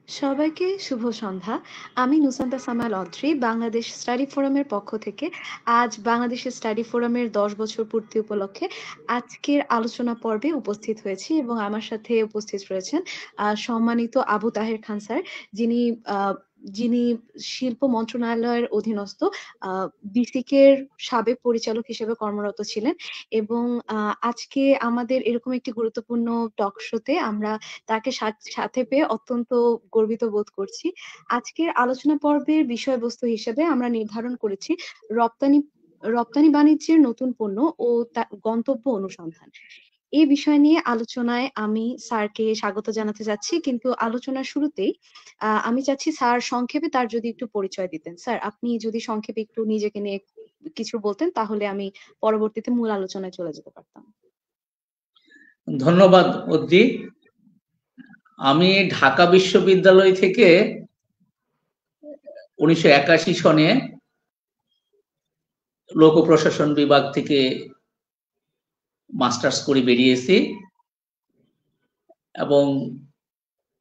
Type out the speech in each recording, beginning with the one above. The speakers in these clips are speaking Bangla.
সবাইকে শুভ সন্ধ্যা। আমি নুসান্তা সামাল অত্রি বাংলাদেশ স্টাডি ফোরামের পক্ষ থেকে আজ বাংলাদেশের স্টাডি ফোরামের 10 বছর পূর্তি উপলক্ষে আজকের আলোচনা পর্বে উপস্থিত হয়েছি এবং আমার সাথে উপস্থিত রয়েছেন সম্মানিত আবু তাহের খান স্যার, যিনি যিনি শিল্প মন্ত্রণালয়ের অধীনস্থ বিসিকের সাবেক পরিচালক হিসেবে কর্মরত ছিলেন এবং আজকে আমাদের এরকম একটি গুরুত্বপূর্ণ টক শোতে আমরা তাকে সাথে পেয়ে অত্যন্ত গর্বিত বোধ করছি। আজকের আলোচনা পর্বের বিষয়বস্তু হিসেবে আমরা নির্ধারণ করেছি রপ্তানি রপ্তানি বাণিজ্যের নতুন পণ্য ও গন্তব্য অনুসন্ধান। এই বিষয় নিয়ে আলোচনায় আমি স্যারকে স্বাগত জানাতে যাচ্ছি, কিন্তু আলোচনার শুরুতেই আমি চাচ্ছি স্যার সংক্ষেপে তার যদি একটু পরিচয় দিতেন। স্যার, আপনি যদি সংক্ষেপে একটু নিজেকে নিয়ে কিছু বলতেন তাহলে আমি পরবর্তীতে মূল আলোচনায় চলে যেতে পারতাম। ধন্যবাদ অদ্রি। আমি ঢাকা বিশ্ববিদ্যালয় থেকে 1981 সনে লোক প্রশাসন বিভাগ থেকে মাস্টার্স করে বেরিয়েছি এবং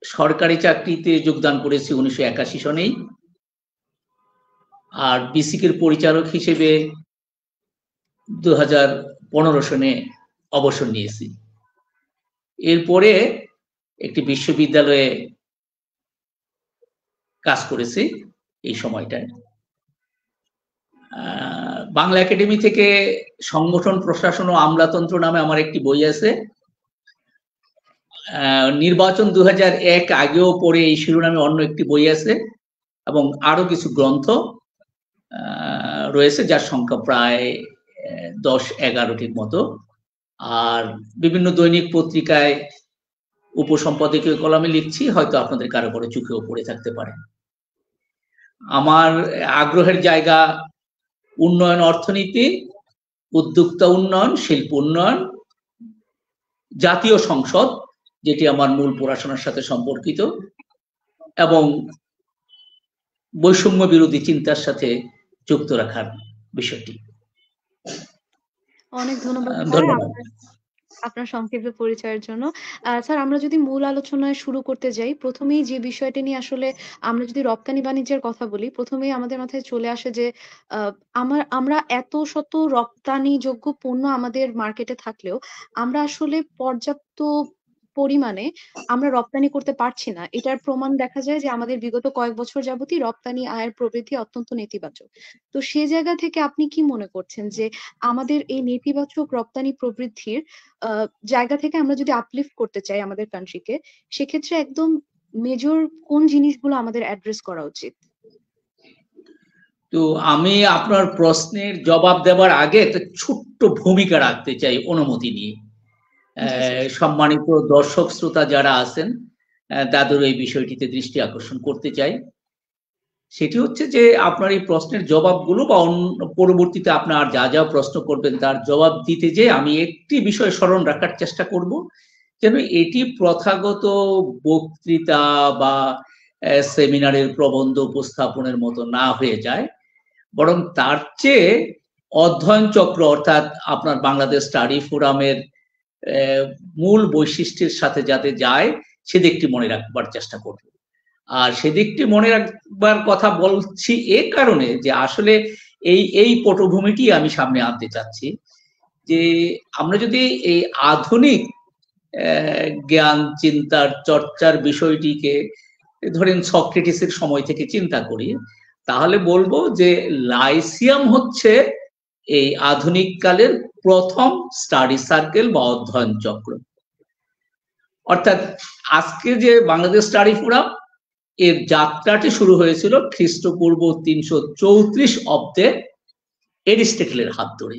সরকারি চাকরিতে যোগদান করেছি 1981 সনেই। আর বিসিকের পরিচালক হিসেবে 2015 সনে অবসর নিয়েছি। এরপরে একটি বিশ্ববিদ্যালয়ে কাজ করেছি এই সময়টায়। বাংলা একাডেমি থেকে সংগঠন, প্রশাসন ও আমলাতন্ত্র নামে আমার একটি বই আছে। নির্বাচন 2001 আগেও পরে এই শিরোনামে অন্য একটি বই আছে এবং আরো কিছু গ্রন্থ রয়েছে যার সংখ্যা প্রায় 10-11টির মতো। আর বিভিন্ন দৈনিক পত্রিকায় উপসম্পাদকীয় কলামে লিখছি, হয়তো আপনাদের কারো কারো চোখেও পড়ে থাকতে পারে। আমার আগ্রহের জায়গা উন্নয়ন অর্থনীতি, উদ্যোক্তা উন্নয়ন, শিল্প উন্নয়ন, জাতীয় সংসদ যেটি আমার মূল পড়াশোনার সাথে সম্পর্কিত, এবং বৈষম্য বিরোধী চিন্তার সাথে যুক্ত রাখার বিষয়টি। অনেক ধন্যবাদ আপনার সংক্ষেপে পরিচয়ের জন্য। স্যার, আমরা যদি মূল আলোচনায় শুরু করতে যাই, প্রথমেই যে বিষয়টি নিয়ে আসলে আমরা যদি রপ্তানি বাণিজ্যের কথা বলি, প্রথমেই আমাদের মাথায় চলে আসে যে আমরা এত শত রপ্তানিযোগ্য পণ্য আমাদের মার্কেটে থাকলেও আমরা আসলে পর্যাপ্ত পরিমাণে আমরা রপ্তানি করতে পারছি না। এটার প্রমাণ দেখা যায় যে আমাদের বিগত কয়েক বছর যাবতই রপ্তানি আয়ের প্রবৃদ্ধি অত্যন্ত নেতিবাচক। তো সে জায়গা থেকে আপনি কি মনে করছেন যে আমাদের এই নেতিবাচক রপ্তানি প্রবৃদ্ধির জায়গা থেকে আমরা যদি আপলিফট করতে চাই আমাদের কান্ট্রিকে, সেক্ষেত্রে একদম মেজর কোন জিনিসগুলো আমাদের অ্যাড্রেস করা উচিত? তো আমি আপনার প্রশ্নের জবাব দেওয়ার আগে একটা ছোট্ট ভূমিকা রাখতে চাই অনুমতি নিয়ে। সম্মানিত দর্শক শ্রোতা যারা আছেন তাদের এই বিষয়টিতে দৃষ্টি আকর্ষণ করতে চাই। সেটি হচ্ছে যে আপনার এই প্রশ্নের জবাবগুলো বা পরবর্তীতে আপনার যা যা প্রশ্ন করবেন তার জবাব দিতে যে আমি একটি বিষয় স্মরণ রাখার চেষ্টা করব, যেন এটি প্রথাগত বক্তৃতা বা সেমিনারের প্রবন্ধ উপস্থাপনের মতো না হয়ে যায়, বরং তার চেয়ে অধ্যয়ন চক্র অর্থাৎ আপনার বাংলাদেশ স্টাডি ফোরামের মূল বৈশিষ্ট্যের সাথে যাতে যায় সেদিকটি মনে রাখবার চেষ্টা করব। আর সেদিকটি মনে রাখবার কথা বলছি এ কারণে যে আসলে এই পটভূমিটি আমি সামনে আনতে চাচ্ছি যে আমরা যদি এই আধুনিক জ্ঞান চিন্তার চর্চার বিষয়টিকে ধরেন সক্রেটিসের সময় থেকে চিন্তা করি, তাহলে বলবো যে লাইসিয়াম হচ্ছে এই আধুনিক কালের প্রথম স্টাডি সার্কেল বা অধ্যয়ন চক্র। অর্থাৎ আজকে যে বাংলাদেশ স্টাডি ফোরাম এর যাত্রাটি শুরু হয়েছিল খ্রিস্টপূর্ব 334 অব্দে এরিস্টটলের হাত ধরে।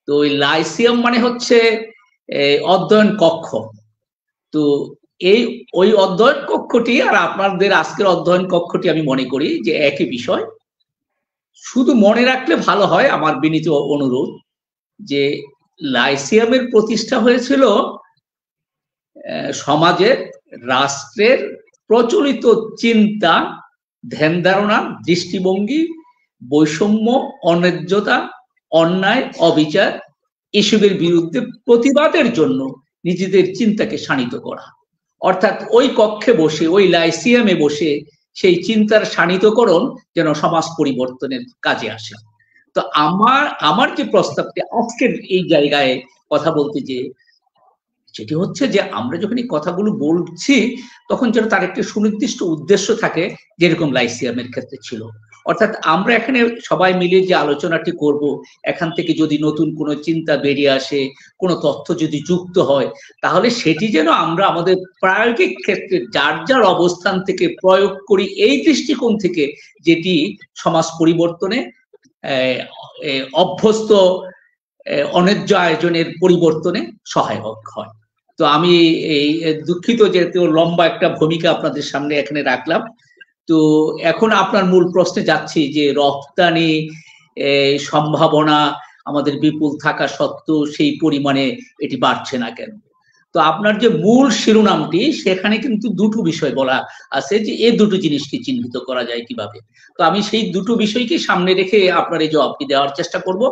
তো ওই লাইসিয়াম মানে হচ্ছে অধ্যয়ন কক্ষ। তো ওই অধ্যয়ন কক্ষটি আর আপনাদের আজকের অধ্যয়ন কক্ষটি আমি মনে করি যে একই বিষয়। শুধু মনে রাখলে ভালো হয়, আমার বিনীত অনুরোধ যে লাইসিয়ামের প্রতিষ্ঠা হয়েছিল সমাজের, রাষ্ট্রের প্রচলিত চিন্তা, ধ্যান ধারণা, দৃষ্টিভঙ্গি, বৈষম্য, অন্যায্যতা, অন্যায়, অবিচার এসবের বিরুদ্ধে প্রতিবাদের জন্য নিজেদের চিন্তাকে শানিত করা। অর্থাৎ ওই কক্ষে বসে, ওই লাইসিয়ামে বসে সেই চিন্তার শানিতকরণ যেন সমাজ পরিবর্তনের কাজে আসে। তো আমার যে প্রস্তাবটি আজকের এই জায়গায় কথা বলতে, যে সেটি হচ্ছে যে আমরা যখন এই কথাগুলো বলছি তখন যেন তার একটি সুনির্দিষ্ট উদ্দেশ্য থাকে, যেরকম লাইসিয়ামের ক্ষেত্রে ছিল। অর্থাৎ আমরা এখানে সবাই মিলে যে আলোচনাটি করব, এখান থেকে যদি নতুন কোনো চিন্তা বেরিয়ে আসে, কোনো তথ্য যদি যুক্ত হয়, তাহলে সেটি যেন আমরা আমাদের প্রায়োগিক ক্ষেত্রে যার যার অবস্থান থেকে প্রয়োগ করি, এই দৃষ্টিকোণ থেকে, যেটি সমাজ পরিবর্তনে অভ্যস্ত অন্যায্য আয়োজনের পরিবর্তনে সহায়ক হয়। তো আমি এই দুঃখিত যেহেতু লম্বা একটা ভূমিকা আপনাদের সামনে এখানে রাখলাম। তো এখন আপনার মূল প্রশ্নে যাচ্ছি যে রপ্তানি সম্ভাবনা আমাদের বিপুল থাকা সত্ত্বেও সেই পরিমাণে এটি বাড়ছে না কেন। তো আপনার যে মূল শিরোনামটি, সেখানে কিন্তু দুটো বিষয় বলা আছে, যে এই দুটো জিনিসকে চিহ্নিত করা যায় কিভাবে। তো আমি সেই দুটো বিষয়কে সামনে রেখে আপনার এই জবাবটি দেওয়ার চেষ্টা করব।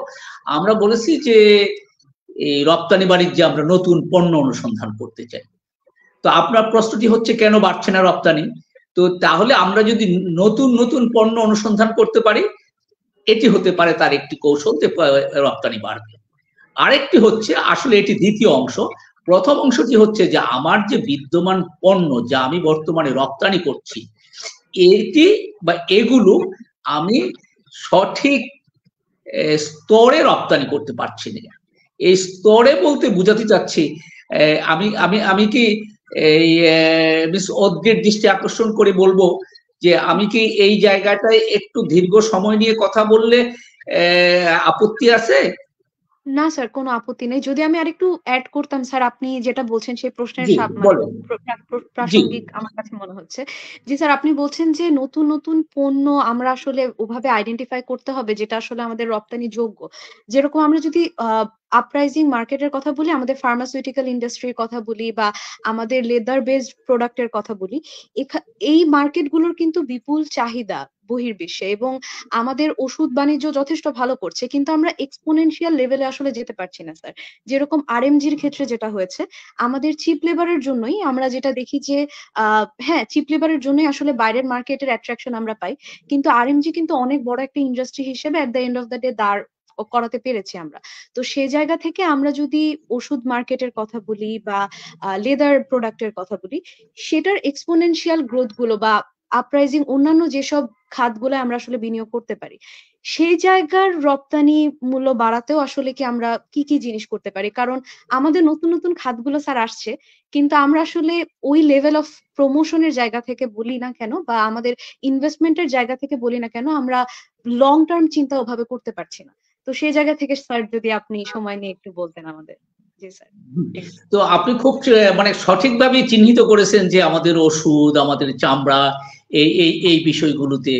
আমরা বলেছি যে এই রপ্তানি বাণিজ্যে আমরা নতুন পণ্য অনুসন্ধান করতে চাই। তো আপনার প্রশ্নটি হচ্ছে কেন বাড়ছে না রপ্তানি। তো তাহলে আমরা যদি নতুন নতুন পণ্য অনুসন্ধান করতে পারি, এটি হতে পারে তার একটি কৌশল, যে রপ্তানি বাড়বে। আরেকটি হচ্ছে, আসলে এটি দ্বিতীয় অংশ। প্রথম অংশটি হচ্ছে যে আমার যে বিদ্যমান পণ্য যা আমি বর্তমানে রপ্তানি করছি, এটি বা এগুলো আমি সঠিক স্তরে রপ্তানি করতে পারছি না। এই স্তরে বলতে বুঝাতে চাচ্ছি, আমি আমি আমি কি এই মিস অদ্রির দৃষ্টি আকর্ষণ করে বলবো যে আমি কি এই জায়গাটায় একটু দীর্ঘ সময় নিয়ে কথা বললে আপত্তি আছে? না স্যার, কোনো আপত্তি নেই। যদি আমি আরেকটু অ্যাড করতাম স্যার, আপনি যেটা বলছেন সেই প্রশ্নের জি মানে বলেন। জি প্রাসঙ্গিক আমার কাছে মনে হচ্ছে। জি স্যার, আপনি বলছেন যে নতুন নতুন পণ্য আমরা আসলে ওভাবে আইডেন্টিফাই করতে হবে যেটা আসলে আমাদের রপ্তানি যোগ্য। যেরকম আমরা যদি আপরাইজিং মার্কেটের কথা বলি, আমাদের ফার্মাসিউটিক্যাল ইন্ডাস্ট্রির কথা বলি, বা আমাদের লেদার বেসড প্রোডাক্টের কথা বলি, এই মার্কেটগুলোর কিন্তু বিপুল চাহিদা বহির্বিশ্বে, এবং আমাদের ওষুধ বাণিজ্য যথেষ্ট ভালো করছে, কিন্তু আমরা এক্সপোনেনশিয়াল লেভেলে আসলে যেতে পারছি না স্যার। যেরকম আরএমজির ক্ষেত্রে যেটা হয়েছে, আমাদের চিপ লেবারের জন্যই আমরা যেটা দেখি যে হ্যাঁ, চিপ লেবারের জন্যই আসলে বাইরের মার্কেটের অ্যাট্রাকশন আমরা পাই, কিন্তু আরএমজি কিন্তু অনেক বড় একটা ইন্ডাস্ট্রি হিসেবে at the end of the day দাঁড় করাতে পেরেছি আমরা। তো সে জায়গা থেকে আমরা যদি ওষুধ মার্কেটের কথা বলি বা লেদার প্রোডাক্টের কথা বলি, সেটার এক্সপোনেনশিয়াল গ্রোথ গুলো বা আপরাইজিং অন্যান্য যেসব খাতগুলো আমরা আসলে বিনিয়োগ করতে পারি, সেই জায়গার রপ্তানি মূল্য বাড়াতেও আসলে কি আমরা কি কি জিনিস করতে পারি? কারণ আমাদের নতুন নতুন খাতগুলো স্যার আসছে, কিন্তু আমরা আসলে ওই লেভেল অফ প্রমোশনের জায়গা থেকে বলি না কেন, বা আমাদের ইনভেস্টমেন্টের জায়গা থেকে বলি না কেন, আমরা লং টার্ম চিন্তা ওভাবে করতে পারছি না। তো সেই জায়গা থেকে স্যার যদি আপনি সময় নিয়ে একটু বলতেন আমাদের। জি স্যার। তো আপনি খুব মানে সঠিকভাবে চিহ্নিত করেছেন যে আমাদের ওষুধ, আমাদের চামড়া, এই এই এই বিষয়গুলোতে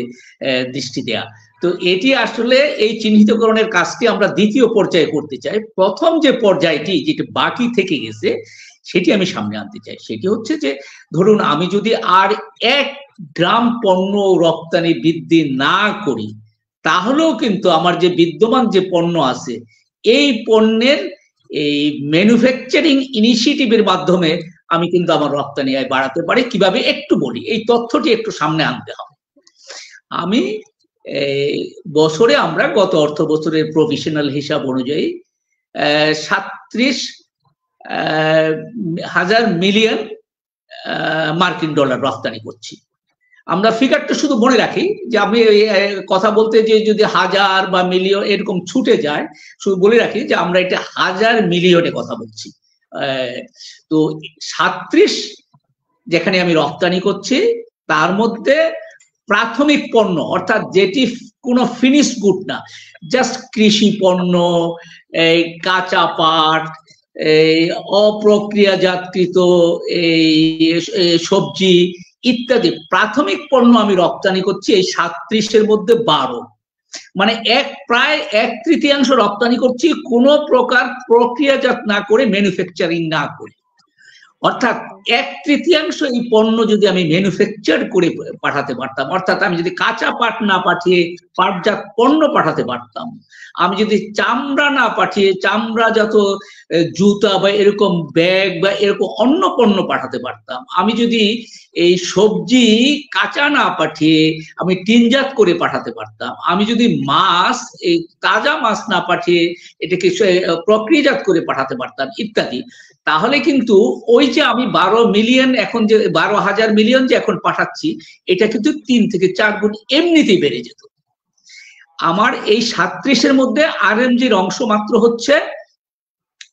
দৃষ্টি দেয়া। তো এটি আসলে এই চিহ্নিতকরণের কাজটি আমরা দ্বিতীয় পর্যায়ে করতে চাই। প্রথম যে পর্যায়টি যেটা বাকি থেকে গেছে, সেটি আমি সামনে আনতে চাই। সেটি হচ্ছে যে ধরুন আমি যদি আর 1 গ্রাম পণ্য রপ্তানি বৃদ্ধি না করি, তাহলেও কিন্তু আমার যে বিদ্যমান যে পণ্য আছে, এই পণ্যের এই ম্যানুফ্যাকচারিং ইনিশিয়েটিভের মাধ্যমে আমি কিন্তু আমার রপ্তানি আয় বাড়াতে পারি। কিভাবে একটু বলি, এই তথ্যটি একটু সামনে আনতে হবে। আমি বছরে আমরা গত অর্থ বছরের প্রভিশনাল হিসাব অনুযায়ী 37,000 মিলিয়ন মার্কিন ডলার রপ্তানি করছি। আমরা ফিগারটা শুধু মনে রাখি, যে আমি কথা বলতে যে যদি হাজার বা মিলিয়ন এরকম ছুটে যায়, শুধু বলে রাখি যে আমরা এটা 1000 মিলিয়নে কথা বলছি। তো 37 যেখানে আমি রপ্তানি করছি, তার মধ্যে প্রাথমিক পণ্য, অর্থাৎ যেটি কোনো ফিনিশ গুড না, জাস্ট কৃষি পণ্য, এই কাঁচা পাট, এই অপ্রক্রিয়াজাতকৃত এই সবজি ইত্যাদি প্রাথমিক পণ্য আমি রপ্তানি করছি এই 37-এর মধ্যে 12, মানে প্রায় 1/3 রপ্তানি করছি কোনো প্রকার প্রক্রিয়াজাত না করে, ম্যানুফ্যাকচারিং না করে। অর্থাৎ 1/3 এই পণ্য যদি আমি ম্যানুফ্যাকচার করে পাঠাতে পারতাম, অর্থাৎ আমি যদি কাঁচা পাট না পাঠিয়ে পাটজাত পণ্য পাঠাতে পারতাম, আমি যদি চামড়া না পাঠিয়ে চামড়াজাত জুতা বা এরকম ব্যাগ বা এরকম অন্য পণ্য পাঠাতে পারতাম, আমি যদি এই সবজি কাঁচা না পাঠিয়ে আমি টিনজাত করে পাঠাতে পারতাম, আমি যদি মাছ এই তাজা মাছ না পাঠিয়ে এটাকে প্রক্রিয়াজাত করে পাঠাতে পারতাম ইত্যাদি, তাহলে কিন্তু ওই যে আমি 12 মিলিয়ন এখন যে 12,000 মিলিয়ন যে এখন পাঠাচ্ছি, এটা কিন্তু 3 থেকে 4 গুণ এমনিতেই বেড়ে যেত। আমার এই 37-এর মধ্যে আরএমজির অংশ মাত্র হচ্ছে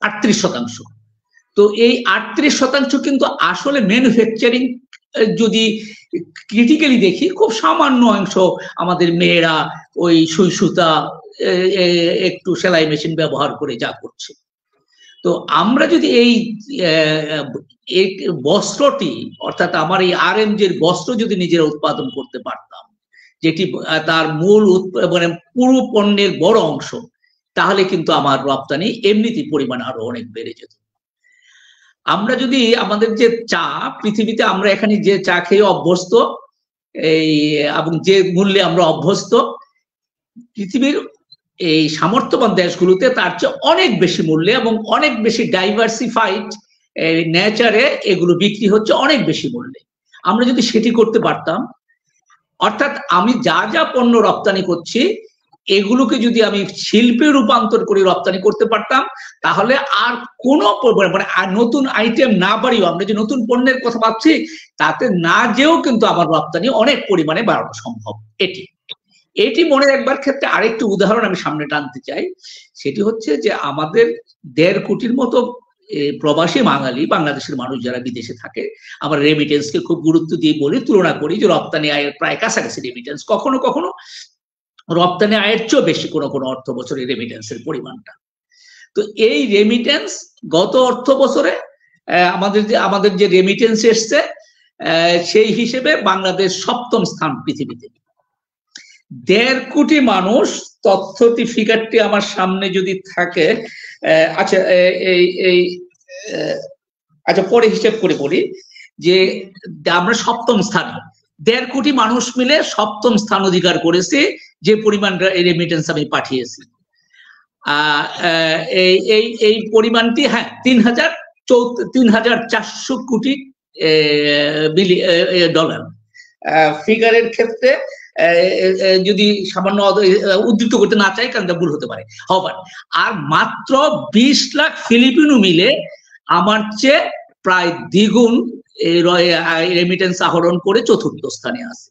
38%। তো এই 38% কিন্তু আসলে ম্যানুফ্যাকচারিং যদি ক্রিটিক্যালি দেখি খুব সামান্য অংশ আমাদের মেয়েরা ওই সুই সুতা একটু সেলাই মেশিন ব্যবহার করে যা করছে। তো আমরা যদি এই বস্ত্রটি, অর্থাৎ আমার এই আরএমজির বস্ত্র যদি নিজেরা উৎপাদন করতে পারতাম, যেটি তার মূল মানে পুরো পণ্যের বড় অংশ, তাহলে কিন্তু আমার রপ্তানি এমনিতেই পরিমাণ আরো অনেক বেড়ে যেত। আমরা যদি আমাদের যে চা, পৃথিবীতে আমরা এখানে যে চা খেয়ে অভ্যস্ত এই এবং যে মূল্যে আমরা অভ্যস্ত, পৃথিবীর এই সামর্থ্যবান দেশগুলোতে তার চেয়ে অনেক বেশি মূল্যে এবং অনেক বেশি ডাইভার্সিফাইড নেচারে এগুলো বিক্রি হচ্ছে অনেক বেশি মূল্যে। আমরা যদি সেটি করতে পারতাম, অর্থাৎ আমি যা যা পণ্য রপ্তানি করছি এগুলোকে যদি আমি শিল্পে রূপান্তর করে রপ্তানি করতে পারতাম, তাহলে আর কোনো মানে আর নতুন আইটেম না বাড়িও, আমরা যে নতুন পণ্যের কথা ভাবছি তাতে না যেও কিন্তু আমার রপ্তানি অনেক পরিমাণে বাড়ানো সম্ভব। এটি মনে রাখবার ক্ষেত্রে আরেকটি উদাহরণ আমি সামনে টানতে চাই, সেটি হচ্ছে যে আমাদের 1.5 কোটির মতো প্রবাসী বাঙালি, বাংলাদেশের মানুষ যারা বিদেশে থাকে, আমরা রেমিটেন্সকে খুব গুরুত্ব দিয়ে বলি, তুলনা করি যে রপ্তানি আয়ের প্রায় কাছাকাছি রেমিটেন্স, কখনো কখনো রপ্তানি আয়ের চেয়েও বেশি কোনো কোনো অর্থ বছরে রেমিটেন্সের পরিমাণটা। তো এই রেমিটেন্স গত অর্থ বছরে আমাদের যে রেমিটেন্স এসছে সেই হিসেবে বাংলাদেশ 7ম স্থান পৃথিবীতে। 1.5 কোটি মানুষ, তথ্যটি ফিগারটি আমার সামনে যদি থাকে, আচ্ছা আচ্ছা পরে হিসেব করে বলি যে আমরা 7ম স্থানে, 1.5 কোটি মানুষ মিলে 7ম স্থান অধিকার করেছে যে পরিমাণ রেমিটেন্স আমি পাঠিয়েছি। এই পরিমাণটি হ্যাঁ 3,400 কোটি ডলার। ফিগারের ক্ষেত্রে যদি সামান্য উদ্ধৃত করতে না চাই কারণ ভুল হতে পারে, হবার। আর মাত্র 20 লাখ ফিলিপিনো মিলে আমার চেয়ে প্রায় দ্বিগুণ রেমিটেন্স আহরণ করে 4র্থ স্থানে আছে।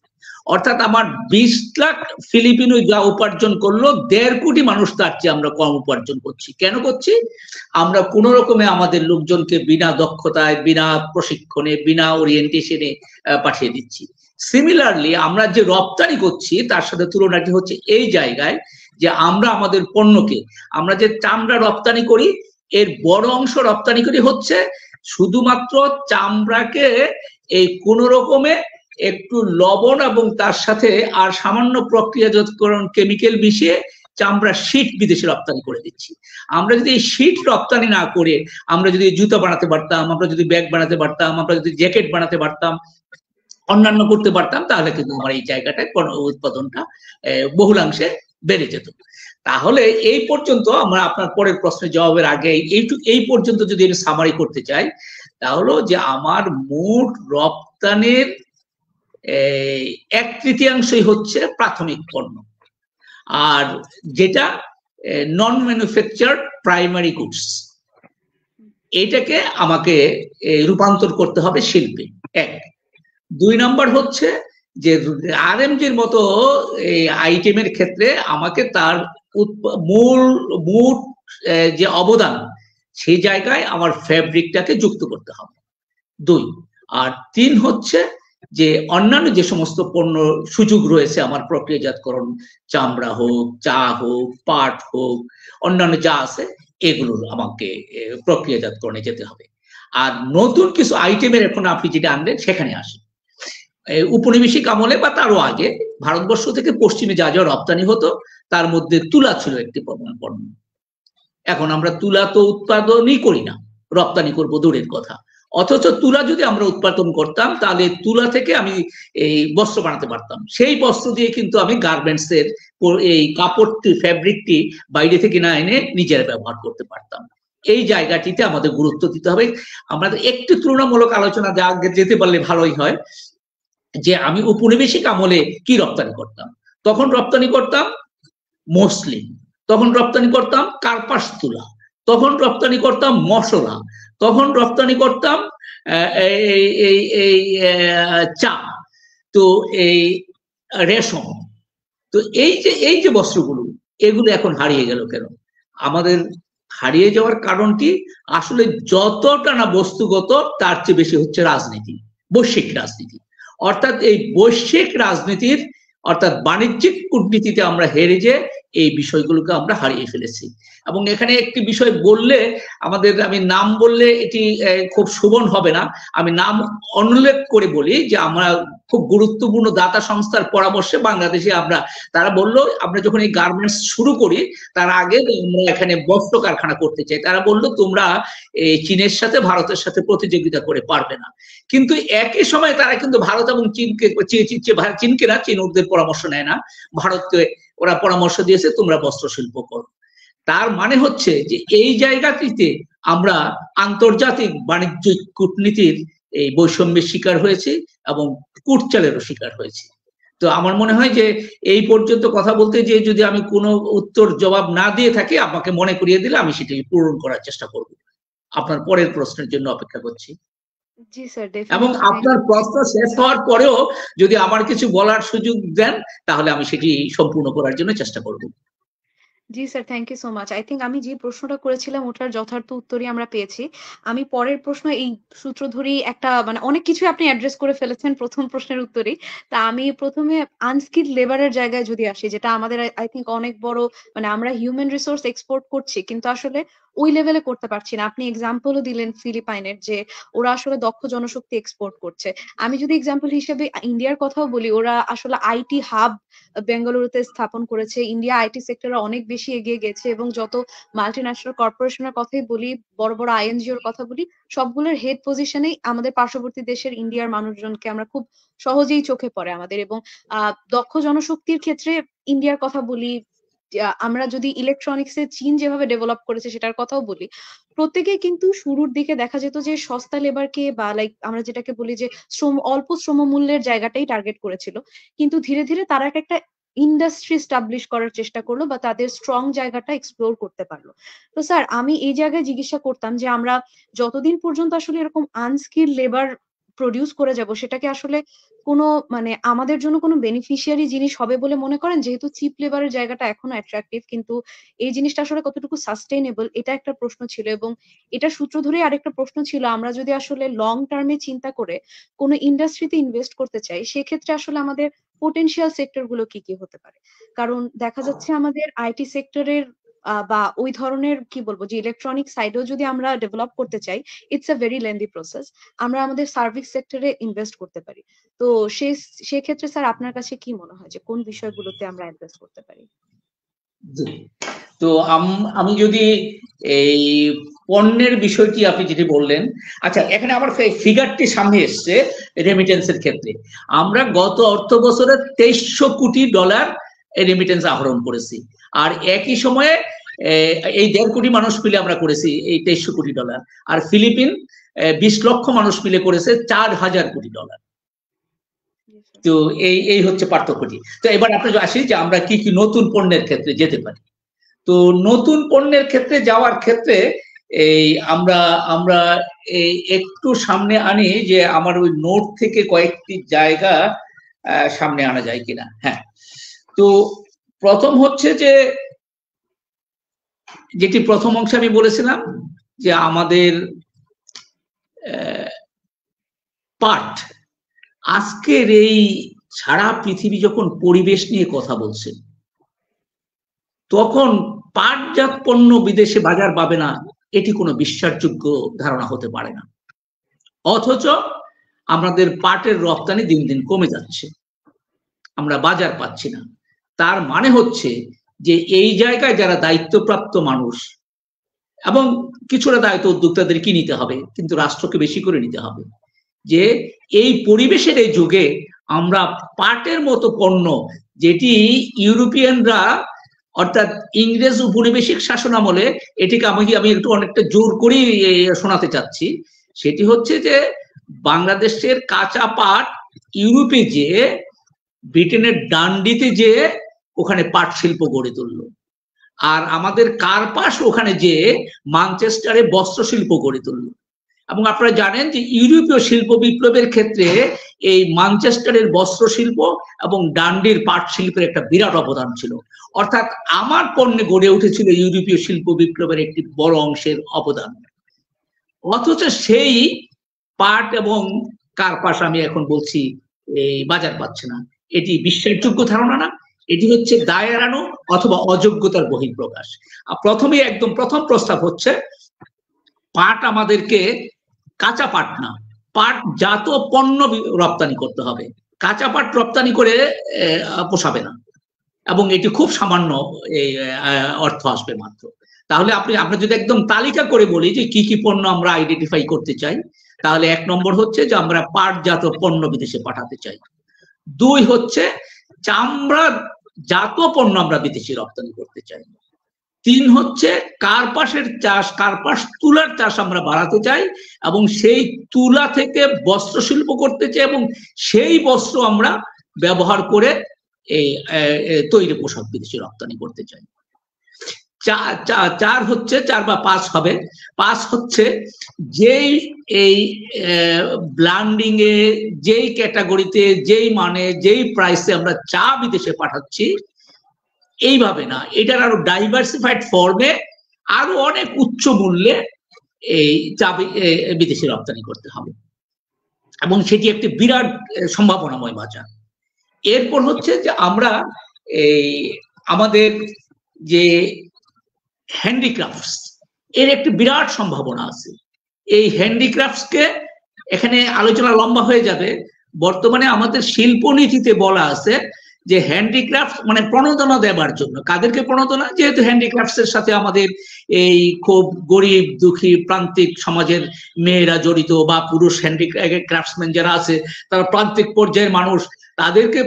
অর্থাৎ আমার 20 লাখ ফিলিপিনো যা উপার্জন করলো, 1.5 কোটি মানুষ তার চেয়ে আমরা কম উপার্জন করছি। কেন করছি? আমরা কোন রকমে আমাদের লোকজনকে বিনা দক্ষতায়, বিনা প্রশিক্ষণে, বিনা ওরিয়েন্টেশনে পাঠিয়ে দিচ্ছি। সিমিলারলি আমরা যে রপ্তানি করছি তার সাথে তুলনাটি হচ্ছে এই জায়গায় যে আমরা আমাদের পণ্যকে, আমরা যে চামড়া রপ্তানি করি এর বড় অংশ রপ্তানি করি হচ্ছে শুধুমাত্র চামড়াকে এই কোন রকমে একটু লবণ এবং তার সাথে আর সামান্য প্রক্রিয়াজাতকরণ কেমিক্যাল মিশিয়ে চামড়া শীট বিদেশে রপ্তানি করে দিচ্ছি। আমরা যদি এই শীট রপ্তানি না করে আমরা যদি জুতা বানাতে পারতাম, আমরা যদি ব্যাগ বানাতে পারতাম, আমরা যদি জ্যাকেট বানাতে পারতাম, অন্যান্য করতে পারতাম, তাহলে কিন্তু আমার এই জায়গাটায় উৎপাদনটা বহুলাংশে বেড়ে যেত। তাহলে এই পর্যন্ত আমরা আপনার পরের প্রশ্নের জবাবের আগে এই পর্যন্ত যদি আমি সামারি করতে চাই, তাহলে যে আমার মোট রপ্তানির 1/3 হচ্ছে প্রাথমিক পণ্য, আর যেটা নন ম্যানুফ্যাকচার প্রাইমারি গুডস, এটাকে আমাকে রূপান্তর করতে হবে শিল্পে। 1 2 নম্বর হচ্ছে যে আরএমজির মতো এই আইটেমের ক্ষেত্রে আমাকে তার মূল যে অবদান সেই জায়গায় আমার ফ্যাব্রিকটাকে যুক্ত করতে হবে। 2 আর 3 হচ্ছে যে অন্যান্য যে সমস্ত পণ্য সুযোগ রয়েছে আমার প্রক্রিয়াজাতকরণ, চামড়া হোক, চা হোক, পাট হোক, অন্যান্য যা আছে এগুলো আমাকে প্রক্রিয়াজাতকরণে যেতে হবে। আর নতুন কিছু আইটেমের এখন আপনি যেটা আনলেন সেখানে আসে। উপনিবেশিক আমলে বা তারও আগে ভারতবর্ষ থেকে পশ্চিমে যা যা রপ্তানি হতো তার মধ্যে তুলা ছিল একটি প্রধান পণ্য। এখন আমরা তুলা তো উৎপাদনই করি না, রপ্তানি করবো দূরের কথা। অথচ তুলা যদি আমরা উৎপাদন করতাম তাহলে তুলা থেকে আমি এই বস্ত্র বানাতে পারতাম, সেই বস্ত্র দিয়ে কিন্তু আমি গার্মেন্টস এর এই কাপড়টি ফ্যাব্রিকটি বাইরে থেকে না এনে নিজেরা ব্যবহার করতে পারতাম। এই জায়গাটিতে আমাদের গুরুত্ব দিতে হবে। আমাদের একটু তুলনামূলক আলোচনা যেতে পারলে ভালোই হয়, যে আমি উপনিবেশিক আমলে কি রপ্তানি করতাম। তখন রপ্তানি করতাম মসলিন, তখন রপ্তানি করতাম কার্পাস তুলা, তখন রপ্তানি করতাম মশলা, তখন রপ্তানি করতাম এই চা, তো এই রেশম। তো এই যে বস্ত্রগুলো, এগুলো এখন হারিয়ে গেল কেন? আমাদের হারিয়ে যাওয়ার কারণটি আসলে যতটা না বস্তুগত, তার চেয়ে বেশি হচ্ছে রাজনীতি, বৈশ্বিক রাজনীতি। অর্থাৎ এই বৈশ্বিক রাজনীতির অর্থাৎ বাণিজ্যিক কূটনীতিতে আমরা হেরে যে এই বিষয়গুলোকে আমরা হারিয়ে ফেলেছি। এবং এখানে একটি বিষয় বললে আমাদের, আমি নাম বললে এটি খুব শোভন হবে না, আমি নাম উল্লেখ করে বলি যে আমরা খুব গুরুত্বপূর্ণ দাতা সংস্থার পরামর্শে বাংলাদেশে তারা বললো আমরা যখন এই গার্মেন্টস শুরু করি তার আগে আমরা এখানে বস্ত্র কারখানা করতে চাই, তারা বললো তোমরা এই চীনের সাথে ভারতের সাথে প্রতিযোগিতা করে পারবে না। কিন্তু একই সময় তারা কিন্তু ভারত এবং চীনকে না, চীন ওদের পরামর্শ নেয় না, ভারতকে ওরা পরামর্শ দিয়েছে তোমরা বস্ত্র শিল্প করো। তার মানে হচ্ছে যে এই জায়গাটিতে আমরা আন্তর্জাতিক বাণিজ্যিক কূটনীতির এই বৈষম্যের শিকার হয়েছি এবং কুটচালেরও শিকার হয়েছি। তো আমার মনে হয় যে এই পর্যন্ত কথা বলতে যে যদি আমি কোনো উত্তর জবাব না দিয়ে থাকি, আমাকে মনে করিয়ে দিলে আমি সেটাকে পূরণ করার চেষ্টা করব। আপনার পরের প্রশ্নের জন্য অপেক্ষা করছি। জি স্যার, এবং আপনার প্রশ্ন শেষ হওয়ার পরেও যদি আমার কিছু বলার সুযোগ দেন তাহলে আমি সেটি সম্পূর্ণ করার জন্য চেষ্টা করব। জি sir, thank you so much. I think আমি যে প্রশ্নটা করেছিলাম ওটার যথার্থ উত্তরই আমরা পেয়েছি। আমি পরের প্রশ্ন এই সূত্র ধরেই একটা মানে অনেক কিছুই আপনি অ্যাড্রেস করে ফেলেছেন প্রথম প্রশ্নের উত্তরেই। তা আমি প্রথমে আনস্কিলড লেবারের জায়গায় যদি আসি, যেটা আমাদের আই থিংক অনেক বড়, মানে আমরা হিউম্যান রিসোর্স এক্সপোর্ট করছি কিন্তু আসলে ওই লেভেলে করতে পারছি না। আপনি এক্সাম্পলও দিলেন ফিলিপাইনের, যে ওরা আসলে দক্ষ জনশক্তি এক্সপোর্ট করছে। আমি যদি এক্সাম্পল হিসেবে ইন্ডিয়ার কথাও বলি, ওরা আসলে আইটি হাব বেঙ্গালুরুতে স্থাপন করেছে। ইন্ডিয়া আইটি সেক্টরে অনেক বেশি এগিয়ে গেছে এবং যত মাল্টিন্যাশনাল কর্পোরেশনের কথাই বলি, বড় বড় আইএনজিওর কথা বলি, সবগুলোর হেড পজিশনেই আমাদের পার্শ্ববর্তী দেশের ইন্ডিয়ার মানুষজনকে আমরা খুব সহজেই চোখে পড়ে আমাদের। এবং দক্ষ জনশক্তির ক্ষেত্রে ইন্ডিয়ার কথা বলি, আমরা যদি ইলেকট্রনিক্স এ চীন যেভাবে ডেভেলপ করেছে সেটার কথাও বলি, প্রত্যেকেই কিন্তু শুরুর দিকে দেখা যেত যে সস্তা লেবারকে বা লাইক আমরা যেটাকে বলি যে অল্প শ্রমমূল্যের জায়গাটাই টার্গেট করেছিল। কিন্তু ধীরে ধীরে তারা একটা ইন্ডাস্ট্রি স্টাবলিশ করার চেষ্টা করলো বা তাদের স্ট্রং জায়গাটা এক্সপ্লোর করতে পারলো। তো স্যার, আমি এই জায়গায় জিজ্ঞাসা করতাম যে আমরা যতদিন পর্যন্ত আসলে এরকম আনস্কিল লেবার প্রডিউস করে যাব, সেটাকে আসলে কোনো মানে আমাদের জন্য কোনো বেনিফিশিয়ারি জিনিস হবে বলে মনে করেন? যেহেতু চিপ লেবারের জায়গাটা এখনো অ্যাট্রাকটিভ, কিন্তু এই জিনিসটা আসলে কতটুকু সাস্টেইনেবল, এটা একটা প্রশ্ন ছিল। এবং এটা সূত্র ধরেই আরেকটা প্রশ্ন ছিল, আমরা যদি আসলে লং টার্মে চিন্তা করে কোনো ইন্ডাস্ট্রিতে ইনভেস্ট করতে চাই, সেক্ষেত্রে আসলে আমাদের পোটেনশিয়াল সেক্টর গুলো কি কি হতে পারে? কারণ দেখা যাচ্ছে আমাদের আইটি সেক্টরের বা ওই ধরনের কি বলবো যে ইলেকট্রনিক সাইডেও যদি আমরা ডেভেলপ করতে চাই, it's a very lengthy process. আমরা আমাদের সার্ভিস সেক্টরে ইনভেস্ট করতে পারি। তো সেক্ষেত্রে স্যার আপনার কাছে কি মনে হয় যে কোন বিষয়গুলোতে আমরা অ্যাড্রেস করতে পারি? তো আমি যদি এই পণ্যের বিষয়টি আপনি যেটি বললেন, আচ্ছা এখানে আমার ফিগারটি সামনে এসছে রেমিটেন্সের ক্ষেত্রে। আমরা গত অর্থ বছরে $2300 কোটি রেমিটেন্স আহরণ করেছি, আর একই সময়ে এই 1.5 কোটি মানুষ মিলে আমরা করেছি এই $2300 কোটি। আর ফিলিপিন 20 লক্ষ মানুষ মিলে করেছে $4000 কোটি। তো এই হচ্ছে পার্থক্যটি। তো এবার আপনি আসি যে আমরা কি কি নতুন পণ্যের ক্ষেত্রে যেতে পারি। তো নতুন পণ্যের ক্ষেত্রে যাওয়ার ক্ষেত্রে এই আমরা এই একটু সামনে আনি যে আমার ওই নোট থেকে কয়েকটি জায়গা সামনে আনা যায় কিনা। হ্যাঁ, তো প্রথম হচ্ছে যে যেটি প্রথম অংশে আমি বলেছিলাম যে আমাদের পাট, আজকের এই সারা পৃথিবী যখন পরিবেশ নিয়ে কথা বলছে, তখন পাটজাত পণ্য বিদেশে বাজার পাবে না, এটি কোনো বিশ্বাসযোগ্য ধারণা হতে পারে না। অথচ আমাদের পাটের রপ্তানি দিন দিন কমে যাচ্ছে, আমরা বাজার পাচ্ছি না। তার মানে হচ্ছে যে এই জায়গায় যারা দায়িত্বপ্রাপ্ত মানুষ, এবং কিছুটা দায়িত্ব উদ্যোক্তাদেরকে নিতে হবে, কিন্তু রাষ্ট্রকে বেশি করে নিতে হবে। যে এই পরিবেশের এই যুগে আমরা পাটের মতো পণ্য, যেটি ইউরোপিয়ানরা অর্থাৎ ইংরেজ উপনিবেশিক শাসন আমলে, এটিকে আমি একটু অনেকটা জোর করেই শোনাতে চাচ্ছি, সেটি হচ্ছে যে বাংলাদেশের কাঁচা পাট ইউরোপে যে ব্রিটেনের ডান্ডিতে যে ওখানে পাট শিল্প গড়ে তুললো, আর আমাদের কার্পাস ওখানে যে ম্যানচেস্টারে বস্ত্র শিল্প গড়ে তুললো। এবং আপনারা জানেন যে ইউরোপীয় শিল্প বিপ্লবের ক্ষেত্রে এই ম্যানচেস্টারের বস্ত্র শিল্প এবং ডান্ডির পাট শিল্পের একটা বিরাট অবদান ছিল। অর্থাৎ আমার পণ্যে গড়ে উঠেছিল ইউরোপীয় শিল্প বিপ্লবের একটি বড় অংশের অবদান। অথচ সেই পাট এবং কার্পাস আমি এখন বলছি এই বাজার পাচ্ছে না। এটি বিশ্বাসযোগ্য ধারণা না, এটি হচ্ছে দায় এড়ানো অথবা অযোগ্যতার বহিঃপ্রকাশ। প্রথমে একদম প্রথম প্রস্তাব হচ্ছে পাট আমাদেরকে কাঁচা পাট না, পাট জাত পণ্য রপ্তানি করতে হবে। কাঁচা পাট রপ্তানি করে পোষাবে না, এবং এটি খুব সামান্য অর্থ আসবে মাত্র। তাহলে আমরা যদি একদম তালিকা করে বলি যে কি কি পণ্য আমরা আইডেন্টিফাই করতে চাই, তাহলে 1 নম্বর হচ্ছে যে আমরা পাটজাত পণ্য বিদেশে পাঠাতে চাই। 2 হচ্ছে চামড়া জাত পণ্য আমরা বিদেশে রপ্তানি করতে চাই। 3 হচ্ছে কার্পাসের চাষ, কার্পাস তুলার চাষ আমরা বাড়াতে চাই, এবং সেই তুলা থেকে বস্ত্র শিল্প করতে চাই, এবং সেই বস্ত্র আমরা ব্যবহার করে এই তৈরি পোশাক বিদেশে রপ্তানি করতে চাই। 4 হচ্ছে 4 বা 5 হবে। 5 হচ্ছে যেই এই ব্ল্যান্ডিং এ, যেই ক্যাটাগরিতে, যেই মানে, যেই প্রাইসে আমরা চা বিদেশে পাঠাচ্ছি, এইভাবে না, এটার আরো ডাইভার্সিফাইড ফর্মে আরো অনেক উচ্চ মূল্যে এই চা বিদেশে রপ্তানি করতে হবে, এবং সেটি একটি বিরাট সম্ভাবনাময় বাজার। এরপর হচ্ছে যে আমরা এই আমাদের যে হ্যান্ডিক্রাফটস, এর একটি বিরাট সম্ভাবনা আছে। এই হ্যান্ডিক্রাফটসকে, এখানে আলোচনা লম্বা হয়ে যাবে, বর্তমানে আমাদের শিল্পনীতিতে বলা আছে যে হ্যান্ডিক্রাফট মানে প্রণোদনা দেবার জন্য। কাদেরকে প্রণোদনা? যেহেতু হ্যান্ডিক্রাফটস এর সাথে আমাদের এই খুব গরিব দুঃখী প্রান্তিক সমাজের মেয়েরা জড়িত, বা পুরুষ হ্যান্ডিক্রাফটসম্যান যারা আছে তারা প্রান্তিক পর্যায়ের মানুষ, তাদেরকে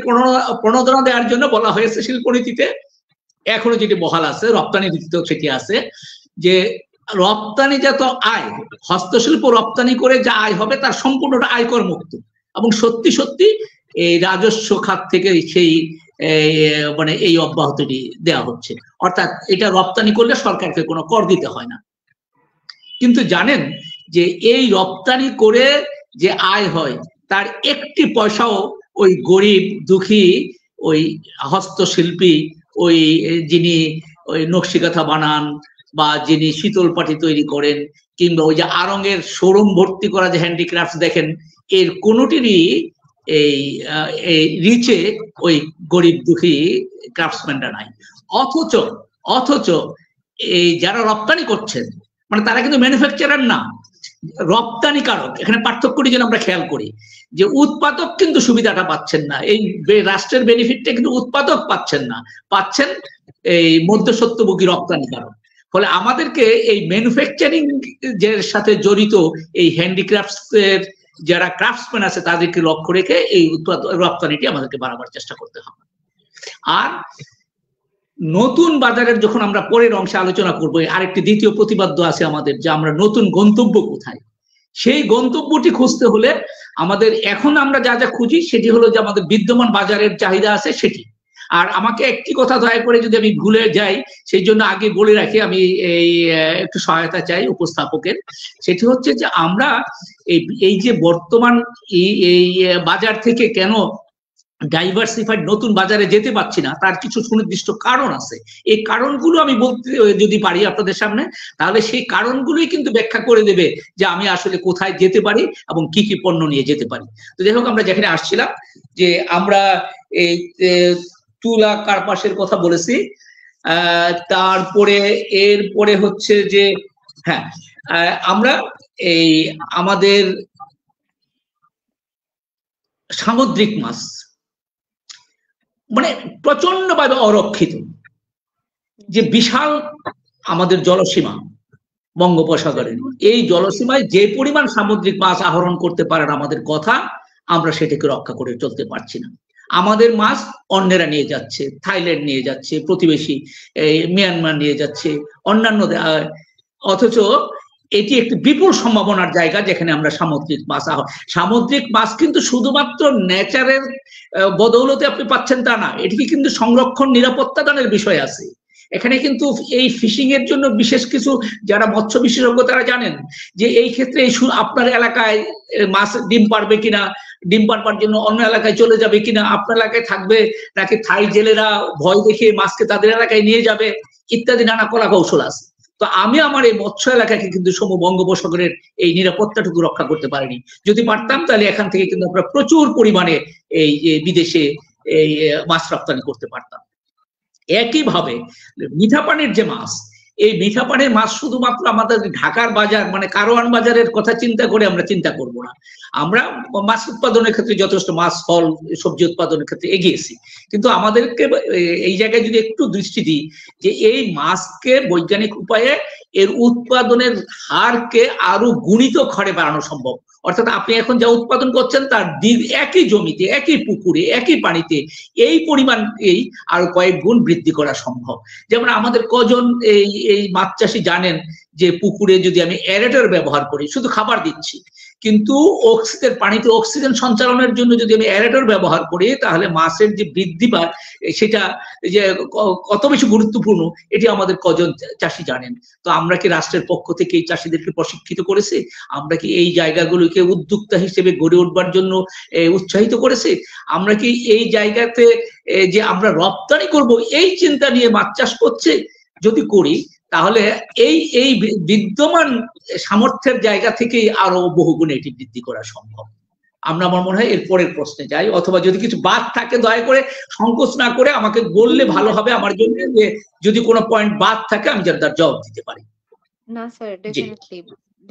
প্রণোদনা দেওয়ার জন্য বলা হয়েছে শিল্পনীতিতে। এখনো যেটি বহাল আছে, রপ্তানি নীতিতেও সেটি আছে, যে রপ্তানিজাত আয়, হস্তশিল্প রপ্তানি করে যা আয় হবে তার সম্পূর্ণটা আয়কর মুক্ত, এবং সত্যি সত্যি এই রাজস্ব খাত থেকে সেই মানে এই অব্যাহতিটি দেওয়া হচ্ছে। অর্থাৎ এটা রপ্তানি করলে সরকারকে কোনো কর দিতে হয় না। কিন্তু জানেন যে এই রপ্তানি করে যে আয় হয় তার একটি পয়সাও ওই গরিব দুঃখী ওই হস্তশিল্পী, ওই যিনি ওই নকশিকাঁথা বানান, বা যিনি শীতল পাটি তৈরি করেন, কিংবা ওই যে আড়ং-এর শোরুম ভর্তি করা যে হ্যান্ডিক্রাফট দেখেন, এর কোনোটিরই এই রিচে ওই গরিব দুঃখী ক্রাফটসম্যানরা নাই। অথচ এই যারা রপ্তানি করছেন, মানে তারা কিন্তু ম্যানুফ্যাকচারার না, রপ্তানিকারক। এখানে পার্থক্যটি যেন আমরা খেয়াল করি, যে উৎপাদক কিন্তু সুবিধাটা পাচ্ছেন না, এই রাষ্ট্রের বেনিফিটটা কিন্তু উৎপাদক পাচ্ছেন না, পাচ্ছেন এই মধ্যস্বত্বভোগী রপ্তানিকারক। ফলে আমাদেরকে এই ম্যানুফ্যাকচারিং এর সাথে জড়িত এই হ্যান্ডিক্রাফটস এর যারা ক্রাফটসম্যান আছে তাদেরকে লক্ষ্য রেখে এই রপ্তানিটি আমাদেরকে বাড়াবার চেষ্টা করতে হবে। আর নতুন বাজারের যখন আমরা পরের অংশে আলোচনা করবো, আরেকটি দ্বিতীয় প্রতিপাদ্য আছে আমাদের, যে আমরা নতুন গন্তব্য কোথায়, সেই গন্তব্যটি খুঁজতে হলে আমাদের এখন আমরা যা যা খুঁজি সেটি হলো যে আমাদের বিদ্যমান বাজারের চাহিদা আছে সেটি। আর আমাকে একটি কথা দয়া করে যদি আমি ভুলে যাই, সেই জন্য আগে বলে রাখি, আমি এই একটু সহায়তা চাই উপস্থাপকের। সেটি হচ্ছে যে আমরা এই যে বর্তমান এই বাজার থেকে কেন ডাইভার্সিফাইড নতুন বাজারে যেতে পারছি না, তার কিছু সুনির্দিষ্ট কারণ আছে। এই কারণগুলো আমি বলতে যদি পারি আপনাদের সামনে, তাহলে সেই কারণগুলোই কিন্তু ব্যাখ্যা করে দেবে যে আমি আসলে কোথায় যেতে পারি এবং কি কি পণ্য নিয়ে যেতে পারি। তো যাই হোক, আমরা যেখানে আসছিলাম, যে আমরা এই তুলা কার্পাসের কথা বলেছি, তারপরে এরপরে হচ্ছে যে হ্যাঁ, আমরা এই আমাদের সামুদ্রিক মাছ মানে প্রচন্ডভাবে অরক্ষিত, যে বিশাল আমাদের জলসীমা, বঙ্গোপসাগরের এই জলসীমায় যে পরিমাণ সামুদ্রিক মাছ আহরণ করতে পারেন আমাদের কথা, আমরা সেটাকে রক্ষা করে চলতে পারছি না। আমাদের মাছ অন্যেরা নিয়ে যাচ্ছে, থাইল্যান্ড নিয়ে যাচ্ছে, প্রতিবেশী মিয়ানমার নিয়ে যাচ্ছে, অন্যান্য, অথচ এটি একটি বিপুল সম্ভাবনার জায়গা যেখানে আমরা সামুদ্রিক মাছ কিন্তু শুধুমাত্র নেচারের বদৌলতে আপনি পাচ্ছেন তা না, এটিকে কিন্তু সংরক্ষণ নিরাপত্তা দানের বিষয় আছে। এখানে কিন্তু এই ফিশিং এর জন্য বিশেষ কিছু যারা মৎস্য বিশেষজ্ঞ তারা জানেন যে এই ক্ষেত্রে আপনার এলাকায় মাছ ডিম পারবে কিনা, ডিম পারবার জন্য অন্য এলাকায় চলে যাবে কিনা, আপনার এলাকায় থাকবে নাকি থাই জেলেরা ভয় দেখিয়ে মাছকে তাদের এলাকায় নিয়ে যাবে, ইত্যাদি নানা কলা কৌশল আছে। তো আমি আমার এই মৎস্য এলাকাকে কিন্তু বঙ্গোপসাগরের এই নিরাপত্তাটুকু রক্ষা করতে পারিনি। যদি পারতাম তাহলে এখান থেকে কিন্তু আমরা প্রচুর পরিমাণে এই বিদেশে এই মাছ রপ্তানি করতে পারতাম। একইভাবে মিঠা পানির যে মাছ, এই মিঠা পানির মাছ শুধুমাত্র আমাদের ঢাকার বাজার মানে কারওয়ান বাজারের কথা চিন্তা করে আমরা চিন্তা করব না। আমরা মাছ উৎপাদনের ক্ষেত্রে যথেষ্ট, মাছ ফল সবজি উৎপাদনের ক্ষেত্রে এগিয়েছি, কিন্তু আমাদেরকে এই জায়গায় যদি একটু দৃষ্টি দিই যে এই মাছকে বৈজ্ঞানিক উপায়ে এর উৎপাদনের হারকে আরো গুণিত হারে বাড়ানো সম্ভব। অর্থাৎ আপনি এখন যা উৎপাদন করছেন তার একই জমিতে, একই পুকুরে, একই পানিতে এই পরিমাণ আরো কয়েক গুণ বৃদ্ধি করা সম্ভব। যেমন আমাদের কজন এই মাছ চাষি জানেন যে পুকুরে যদি আমি অ্যারেটর ব্যবহার করি, শুধু খাবার দিচ্ছি, কিন্তু পানিতে অক্সিজেন সঞ্চালনের জন্য যদি আমি অ্যারেটর ব্যবহার করি তাহলে মাছের যে বৃদ্ধি পায় সেটা যে কত বেশি গুরুত্বপূর্ণ এটি আমাদের কজন চাষি জানেন। তো আমরা কি রাষ্ট্রের পক্ষ থেকে এই চাষিদেরকে প্রশিক্ষিত করেছি? আমরা কি এই জায়গাগুলোকে উদ্যোক্তা হিসেবে গড়ে উঠবার জন্য উৎসাহিত করেছি? আমরা কি এই জায়গাতে যে আমরা রপ্তানি করব এই চিন্তা নিয়ে মাছ চাষ করছে? যদি করি তাহলে এই বিদ্যমান সামর্থ্যের জায়গা থেকেই আরো বহুগুণে এটি বৃদ্ধি করা সম্ভব। আমার মনে হয় এর পরের প্রশ্নে যাই, অথবা যদি কিছু বাদ থাকে দয়া করে সংকোচ না করে আমাকে বললে ভালো হবে আমার জন্য, যে যদি কোনো পয়েন্ট বাদ থাকে আমি যার জবাব দিতে পারি। না স্যার,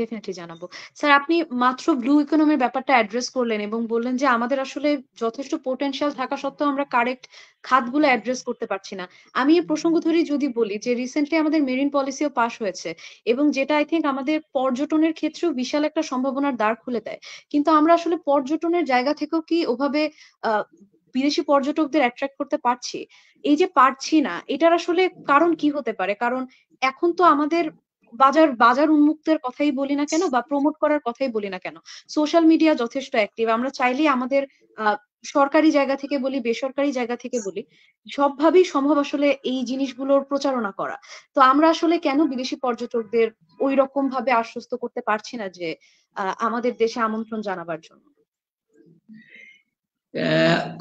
ডেফিনেটলি জানাবো। স্যার, আপনি মাত্র ব্লু ইকোনমির ব্যাপারটা অ্যাড্রেস করলেন এবং বললেন যে আমাদের আসলে যথেষ্ট পোটেনশিয়াল থাকা সত্ত্বেও আমরা কারেক্ট খাতগুলো অ্যাড্রেস করতে পারছি না। আমি এই প্রসঙ্গ ধরেই যদি বলি যে রিসেন্টলি আমাদের মেরিন পলিসিও পাস হয়েছে এবং যেটা আই থিঙ্ক আমাদের পর্যটনের ক্ষেত্রেও বিশাল একটা সম্ভাবনার দ্বার খুলে দেয়। কিন্তু আমরা আসলে পর্যটনের জায়গা থেকেও কি ওভাবে বিদেশি পর্যটকদের অ্যাট্রাক্ট করতে পারছি? এই যে পারছি না, এটার আসলে কারণ কি হতে পারে? কারণ এখন তো আমাদের বাজার উন্মুক্তের কথাই বলি না কেন বা প্রমোট করার কথাই বলি না কেন, সোশ্যাল মিডিয়া যথেষ্ট অ্যাক্টিভ। আমরা চাইলেই আমাদের সরকারি জায়গা থেকে বলি, বেসরকারি জায়গা থেকে বলি, সবভাবেই সম্ভব আসলে এই জিনিসগুলোর প্রচারণা করা। তো আমরা আসলে কেন বিদেশি পর্যটকদের ওই রকম ভাবে আশ্বস্ত করতে পারছি না যে আমাদের দেশে আমন্ত্রণ জানাবার জন্য?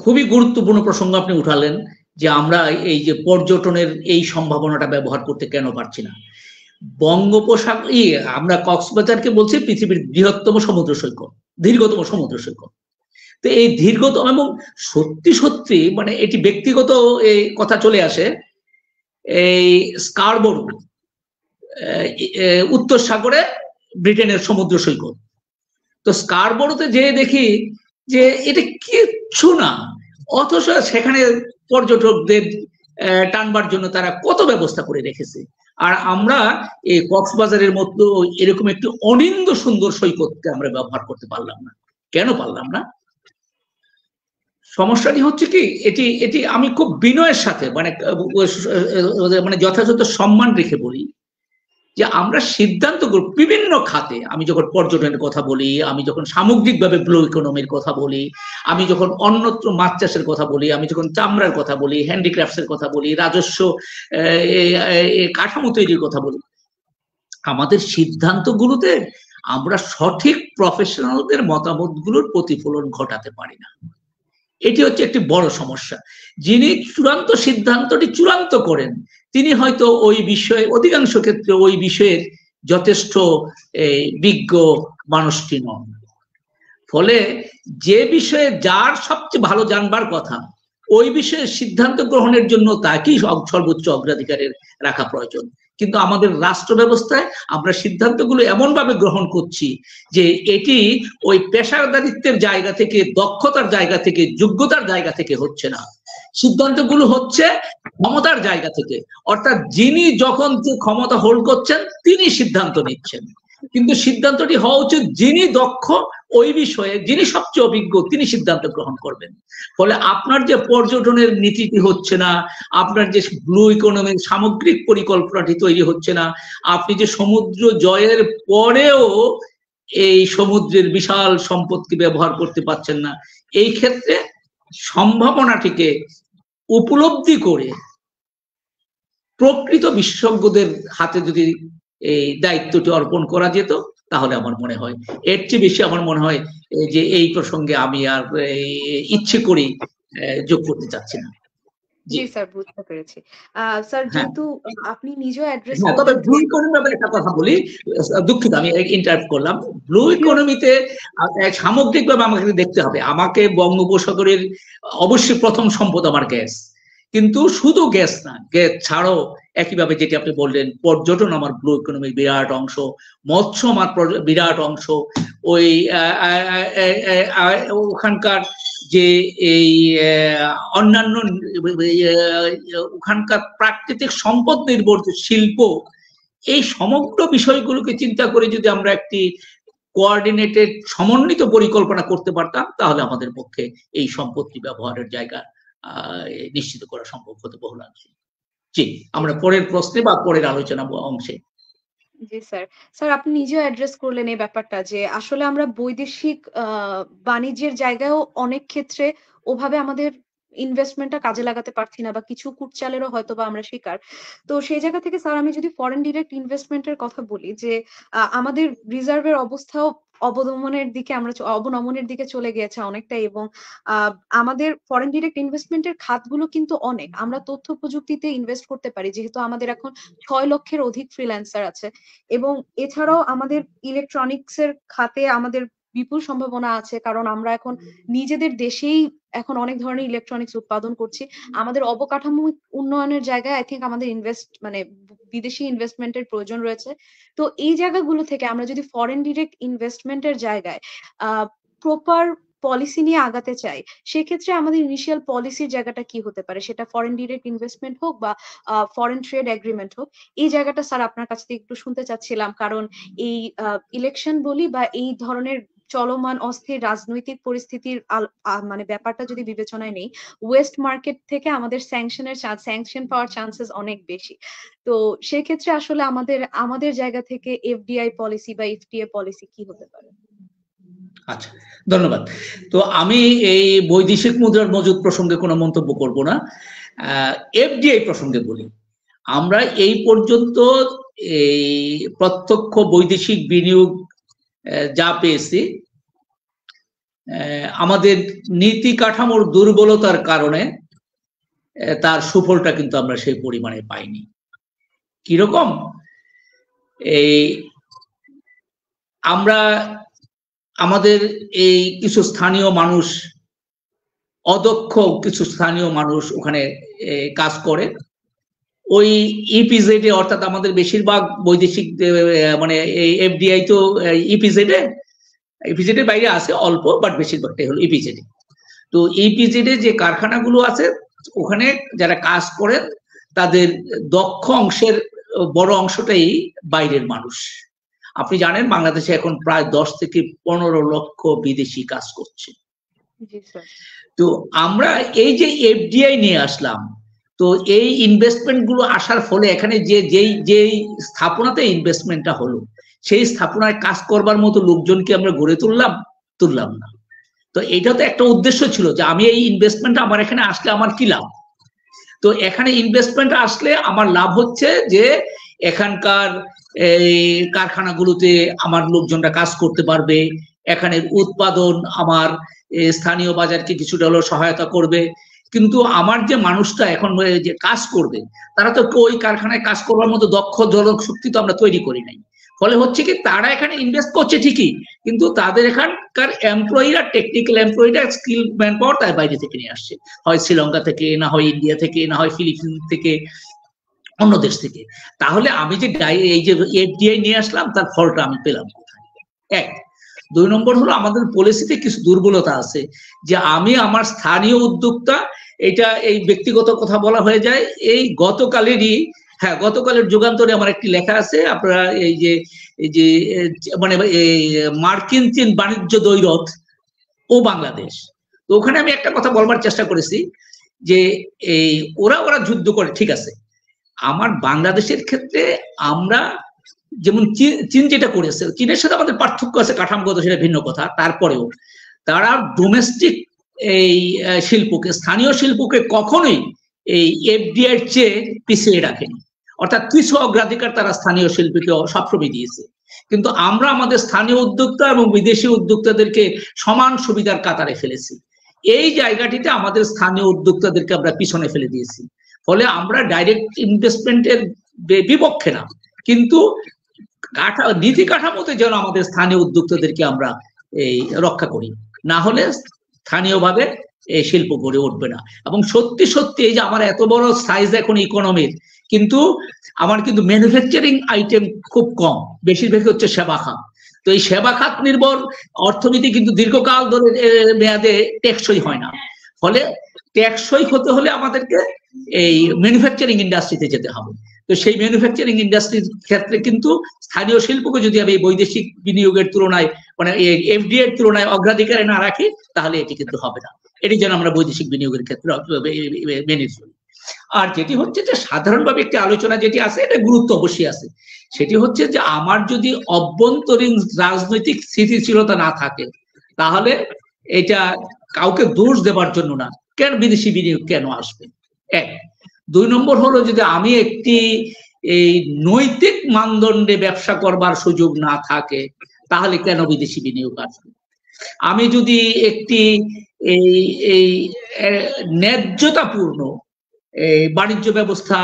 খুবই গুরুত্বপূর্ণ প্রসঙ্গ আপনি উঠালেন যে আমরা এই যে পর্যটনের এই সম্ভাবনাটা ব্যবহার করতে কেন পারছি না। বঙ্গোপসাগর, আমরা কক্সবাজারকে বলছি পৃথিবীর বৃহত্তম সমুদ্র সৈকত, দীর্ঘতম সমুদ্র সৈকত। তো এই দীর্ঘতম এবং সত্যি মানে এটি ব্যক্তিগত এই কথা চলে আসে, এই স্কারবোরো উত্তর সাগরে ব্রিটেনের সমুদ্র সৈকত। তো স্কারবোরোতে যেয়ে দেখি যে এটা কিচ্ছু না, অথচ সেখানে পর্যটকদের টানবার জন্য তারা কত ব্যবস্থা করে রেখেছে। আর আমরা এই কক্সবাজারের মতো এরকম একটি অনিন্দ্য সুন্দর সৈকতকে আমরা ব্যবহার করতে পারলাম না। কেন পারলাম না? সমস্যাটি হচ্ছে কি, এটি আমি খুব বিনয়ের সাথে মানে যথাযথ সম্মান রেখে বলি যে আমরা সিদ্ধান্ত বিভিন্ন খাতে, আমি যখন পর্যটনের কথা বলি, আমি যখন সামগ্রিকভাবে ব্লু ইকোনমির কথা বলি, আমি যখন অন্যত্র মাছ চাষের কথা বলি, আমি যখন চামড়ার কথা বলি, হ্যান্ডিক্রাফটস এর কথা বলি, রাজস্ব কাঠামো তৈরির কথা বলি, আমাদের সিদ্ধান্তগুলোতে আমরা সঠিক প্রফেশনালদের মতামতগুলোর প্রতিফলন ঘটাতে পারি না। এটি হচ্ছে একটি বড় সমস্যা। যিনি চূড়ান্ত সিদ্ধান্তটি চূড়ান্ত করেন তিনি হয়তো ওই বিষয়ে, অধিকাংশ ক্ষেত্রে ওই বিষয়ের যথেষ্ট বিজ্ঞ মানুষটি নন। ফলে যে বিষয়ে যার সবচেয়ে ভালো জানবার কথা ওই বিষয়ে সিদ্ধান্ত গ্রহণের জন্য তাকেই সর্বোচ্চ অগ্রাধিকারের রাখা প্রয়োজন। কিন্তু আমাদের রাষ্ট্র ব্যবস্থায় আমরা সিদ্ধান্তগুলো এমন ভাবে গ্রহণ করছি যে এটি ওই পেশাদারিত্বের জায়গা থেকে, দক্ষতার জায়গা থেকে, যোগ্যতার জায়গা থেকে হচ্ছে না। সিদ্ধান্তগুলো হচ্ছে ক্ষমতার জায়গা থেকে, অর্থাৎ যিনি যখন যে ক্ষমতা হোল্ড করছেন তিনি সিদ্ধান্ত নিচ্ছেন, কিন্তু সিদ্ধান্তটি হওয়া উচিত যিনি দক্ষ ওই বিষয়ে, যিনি সবচেয়ে অভিজ্ঞ তিনি সিদ্ধান্ত গ্রহণ করবেন। ফলে আপনার যে পর্যটনের নীতিটি হচ্ছে না, আপনার যে ব্লু ইকোনমির সামগ্রিক পরিকল্পনাটি তৈরি হচ্ছে না, আপনি যে সমুদ্র জয়ের পরেও এই সমুদ্রের বিশাল সম্পদকে ব্যবহার করতে পারছেন না, এই ক্ষেত্রে সম্ভাবনাটিকে উপলব্ধি করে প্রকৃত বিশেষজ্ঞদের হাতে যদি এই দায়িত্বটি অর্পণ করা যেত তাহলে আমার মনে হয়, এর চেয়ে বেশি আমার মনে হয় যে এই প্রসঙ্গে আমি আর ইচ্ছে করেই যোগ করতে চাচ্ছি না। জি স্যার, বুঝতে পেরেছি। স্যার যেহেতু আপনি নিজেও অ্যাড্রেস তবে ব্লু ইকোনমি ব্যাপারে একটা কথা বলি, দুঃখিত আমি ইন্টারাপ্ট করলাম। ব্লু ইকোনমিতে সামগ্রিকভাবে আমাকে দেখতে হবে, আমাকে বঙ্গোপসাগরের অবশ্যই প্রথম সম্পদ আমার গ্যাস, কিন্তু শুধু গ্যাস না, গ্যাস ছাড়াও একইভাবে যেটি আপনি বললেন পর্যটন আমার ব্লু ইকোনমির বিরাট অংশ, মৎস্য আমার বিরাট অংশ, ওই ওখানকার যে এই অন্যান্য ওখানকার প্রাকৃতিক সম্পদ নির্ভর শিল্প, এই সমগ্র বিষয়গুলোকে চিন্তা করে যদি আমরা একটি কোঅর্ডিনেটেড সমন্বিত পরিকল্পনা করতে পারতাম তাহলে আমাদের পক্ষে এই সম্পত্তি ব্যবহারের জায়গা নিশ্চিত করা সম্ভব হতে বহুলাংশে। জি, আমরা পরের প্রশ্নে বা পরের আলোচনা অংশে। জি স্যার, স্যার আপনি নিজেও অ্যাড্রেস করলেন এই ব্যাপারটা যে আসলে আমরা বৈদেশিক বাণিজ্যের জায়গায়ও অনেক ক্ষেত্রে ওভাবে আমাদের ইনভেস্টমেন্টটা কাজে লাগাতে পারছি না, বা কিছু কুটচালেরও হয়তো বা আমরা শিকার। তো সেই জায়গা থেকে স্যার আমি যদি ফরেন ডিরেক্ট ইনভেস্টমেন্টের কথা বলি, যে আমাদের রিজার্ভের অবস্থাও অবনমনের দিকে চলে গিয়েছে অনেকটাই, এবং আমাদের ফরেন ডিরেক্ট ইনভেস্টমেন্টের খাতগুলো কিন্তু অনেক। আমরা তথ্য প্রযুক্তিতে ইনভেস্ট করতে পারি যেহেতু আমাদের এখন 6 লক্ষের অধিক ফ্রিল্যান্সার আছে, এবং এছাড়াও আমাদের ইলেকট্রনিক্স এর খাতে আমাদের বিপুল সম্ভাবনা আছে, কারণ আমরা এখন নিজেদের দেশেই এখন অনেক ধরনের ইলেকট্রনিক্স উৎপাদন করছি। আমাদের অবকাঠামো উন্নয়নের জায়গায় আই থিঙ্ক আমাদের বিদেশি ইনভেস্টমেন্টের প্রয়োজন রয়েছে। তো এই জায়গাগুলো থেকে আমরা যদি ফরেন ডিরেক্ট ইনভেস্টমেন্টের জায়গায় প্রপার পলিসি নিয়ে আগাতে চাই, সেক্ষেত্রে আমাদের ইনিশিয়াল পলিসির জায়গাটা কি হতে পারে, সেটা ফরেন ডিরেক্ট ইনভেস্টমেন্ট হোক বা ফরেন ট্রেড এগ্রিমেন্ট হোক, এই জায়গাটা স্যার আপনার কাছ থেকে একটু শুনতে চাচ্ছিলাম। কারণ এই ইলেকশন বলি বা এই ধরনের চলমান অস্থির রাজনৈতিক পরিস্থিতির মানে ব্যাপারটা যদি বিবেচনায় নেই, ওয়েস্ট মার্কেট থেকে আমাদের স্যাংশন পাওয়ার চান্সেস অনেক বেশি। তো সেক্ষেত্রে আসলে আমাদের জায়গা থেকে এফডিআই পলিসি বা এফটিএ পলিসি কি হতে পারে? আচ্ছা, ধন্যবাদ। তো আমি এই বৈদেশিক মুদ্রার মজুদ প্রসঙ্গে কোনো মন্তব্য করব না, এফডিআই প্রসঙ্গে বলি। আমরা এই পর্যন্ত এই প্রত্যক্ষ বৈদেশিক বিনিয়োগ যা পেয়েছি, আমাদের নীতি কাঠামোর দুর্বলতার কারণে তার সুফলটা কিন্তু আমরা সেই পরিমাণে পাইনি। কিরকম? এই আমরা আমাদের এই কিছু স্থানীয় মানুষ, অদক্ষ কিছু স্থানীয় মানুষ ওখানে কাজ করে, ওই ইপিজেডে, অর্থাৎ আমাদের বেশিরভাগ বৈদেশিক মানে এফডিআই তো ইপিজেডের বাইরে আছে অল্প, বাট বেশিরভাগটাই হলো ইপিজেডে। তো ইপিজেডে যে কারখানাগুলো আছে ওখানে যারা কাজ করেন তাদের দক্ষ অংশের বড় অংশটাই বাইরের মানুষ। আপনি জানেন বাংলাদেশে এখন প্রায় 10 থেকে 15 লক্ষ বিদেশি কাজ করছে। তো আমরা এই যে এফডিআই নিয়ে আসলাম, তো এই ইনভেস্টমেন্ট গুলো আসার ফলে এখানে যেই স্থাপনাতে ইনভেস্টমেন্টটা হলো সেই স্থাপনায় কাজ করবার মতো লোকজনকে আমরা গড়ে তুললাম না। তো এটা তো একটা উদ্দেশ্য ছিল যে আমি এই ইনভেস্টমেন্ট আমার এখানে আসলে আমার কি লাভ। তো এখানে ইনভেস্টমেন্ট আসলে আমার লাভ হচ্ছে যে এখানকার এই কারখানাগুলোতে আমার লোকজনরা কাজ করতে পারবে, এখানের উৎপাদন আমার স্থানীয় বাজারকে কিছুটা হলেও সহায়তা করবে। কিন্তু আমার যে মানুষটা এখন যে কাজ করবে তারা তো ওই কারখানায় কাজ করবার মতো দক্ষ জনশক্তি তো আমরা তৈরি করি নাই। ফলে হচ্ছে কি তারা এখানে ইনভেস্ট করছে ঠিকই, কিন্তু তাদের এখানকার এমপ্লয়িরা, টেকনিক্যাল এমপ্লয়িরা, স্কিল ম্যান পাওয়ার তার বাইরে থেকে নিয়ে আসছে, হয় শ্রীলঙ্কা থেকে, না হয় ইন্ডিয়া থেকে, না হয় ফিলিপিন্স থেকে, অন্য দেশ থেকে। তাহলে আমি যে এই যে এফডিআই নিয়ে আসলাম তার ফলটা আমি পেলাম কোথায়? এক। 2 নম্বর হলো আমাদের পলিসিতে কিছু দুর্বলতা আছে, যে আমি আমার স্থানীয় উদ্যোক্তা এটা এই ব্যক্তিগত কথা বলা হয়ে যায়। এই গতকালের যুগান্তরে আমার একটি লেখা আছে, আপনারা এই যে মানে মার্কিন চীন বাণিজ্য দ্বৈরথ ও বাংলাদেশ, তো ওখানে আমি একটা কথা বলবার চেষ্টা করেছি যে এই ওরা যুদ্ধ করে, ঠিক আছে, আমার বাংলাদেশের ক্ষেত্রে আমরা যেমন চীন যেটা করেছে, চীনের সাথে আমাদের পার্থক্য আছে কাঠামোগত, সেটা ভিন্ন কথা, তারপরেও তারা ডোমেস্টিক এই শিল্পকে, স্থানীয় শিল্পকে কখনোই এই এফডিআই চেয়ে পিছিয়ে রাখেনি, অর্থাৎ কিছু অগ্রাধিকার তারা স্থানীয় শিল্পীকে সবসময় দিয়েছে। কিন্তু আমরা আমাদের স্থানীয় উদ্যোক্তা এবং বিদেশি উদ্যোক্তাদেরকে সমান সুবিধার কাতারে ফেলেছি। এই জায়গাটিতে আমাদের স্থানীয় উদ্যোক্তাদেরকে আমরা পিছনে ফেলে দিয়েছি। ফলে আমরা ডাইরেক্ট ইনভেস্টমেন্টের বিপক্ষে না, কিন্তু নীতি কাঠামোতে যেন আমাদের স্থানীয় উদ্যোক্তাদেরকে আমরা এই রক্ষা করি, না হলে স্থানীয়ভাবে এই শিল্প গড়ে উঠবে না। এবং সত্যি সত্যি এই যে আমার এত বড় সাইজ এখন ইকোনমির, কিন্তু আমার কিন্তু ম্যানুফ্যাকচারিং আইটেম খুব কম, বেশিরভাগই হচ্ছে সেবা খাত। তো এই সেবা খাত নির্ভর অর্থনীতি কিন্তু দীর্ঘকাল ধরে মেয়াদে টেকসই হয় না। ফলে টেকসই হতে হলে আমাদেরকে এই ম্যানুফ্যাকচারিং ইন্ডাস্ট্রিতে যেতে হবে। তো সেই ম্যানুফ্যাকচারিং ইন্ডাস্ট্রির ক্ষেত্রে কিন্তু স্থানীয় শিল্পকে যদি আমি বৈদেশিক বিনিয়োগের তুলনায়, মানে এফডিআই এর তুলনায় অগ্রাধিকারে না রাখি, তাহলে এটি কিন্তু হবে না। এটি যেন আমরা বৈদেশিক বিনিয়োগের ক্ষেত্রে মেনে চলি। আর যেটি হচ্ছে যে সাধারণভাবে একটি আলোচনা যেটি আছে, এটা গুরুত্ব অবশ্যই আছে, সেটি হচ্ছে যে আমার যদি অভ্যন্তরীণ রাজনৈতিক স্থিতিশীলতা না থাকে, তাহলে এটা কাউকে দোষ দেবার জন্য না, কেন বিদেশি বিনিয়োগ কেন আসবে, এক। 2 নম্বর হলো, যদি আমি একটি এই নৈতিক মানদণ্ডে ব্যবসা করবার সুযোগ না থাকে, তাহলে কেন বিদেশি বিনিয়োগ আসবে। আমি যদি একটি এই ন্যায্যতাপূর্ণ বাণিজ্য ব্যবস্থা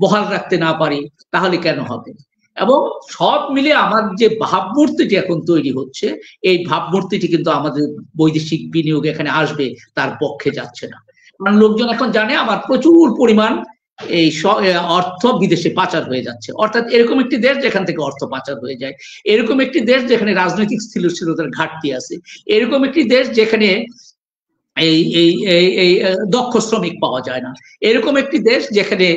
বহাল রাখতে না পারি, তাহলে কেন হবে। এবং সব মিলে আমার যে ভাবমূর্তিটি এখন তৈরি হচ্ছে, এই ভাবমূর্তিটি কিন্তু আমাদের বৈদেশিক বিনিয়োগ এখানে আসবে তার পক্ষে যাচ্ছে না। কারণ লোকজন এখন জানে আমার প্রচুর পরিমাণ এই অর্থ বিদেশে পাচার হয়ে যাচ্ছে, অর্থাৎ এরকম একটি দেশ যেখান থেকে অর্থ পাচার হয়ে যায়, এরকম একটি দেশ যেখানে রাজনৈতিক স্থিতিশীলতার ঘাটতি আছে, এরকম একটি দেশ যেখানে এই দক্ষ শ্রমিক পাওয়া যায় না, এরকম একটি দেশ যেখানে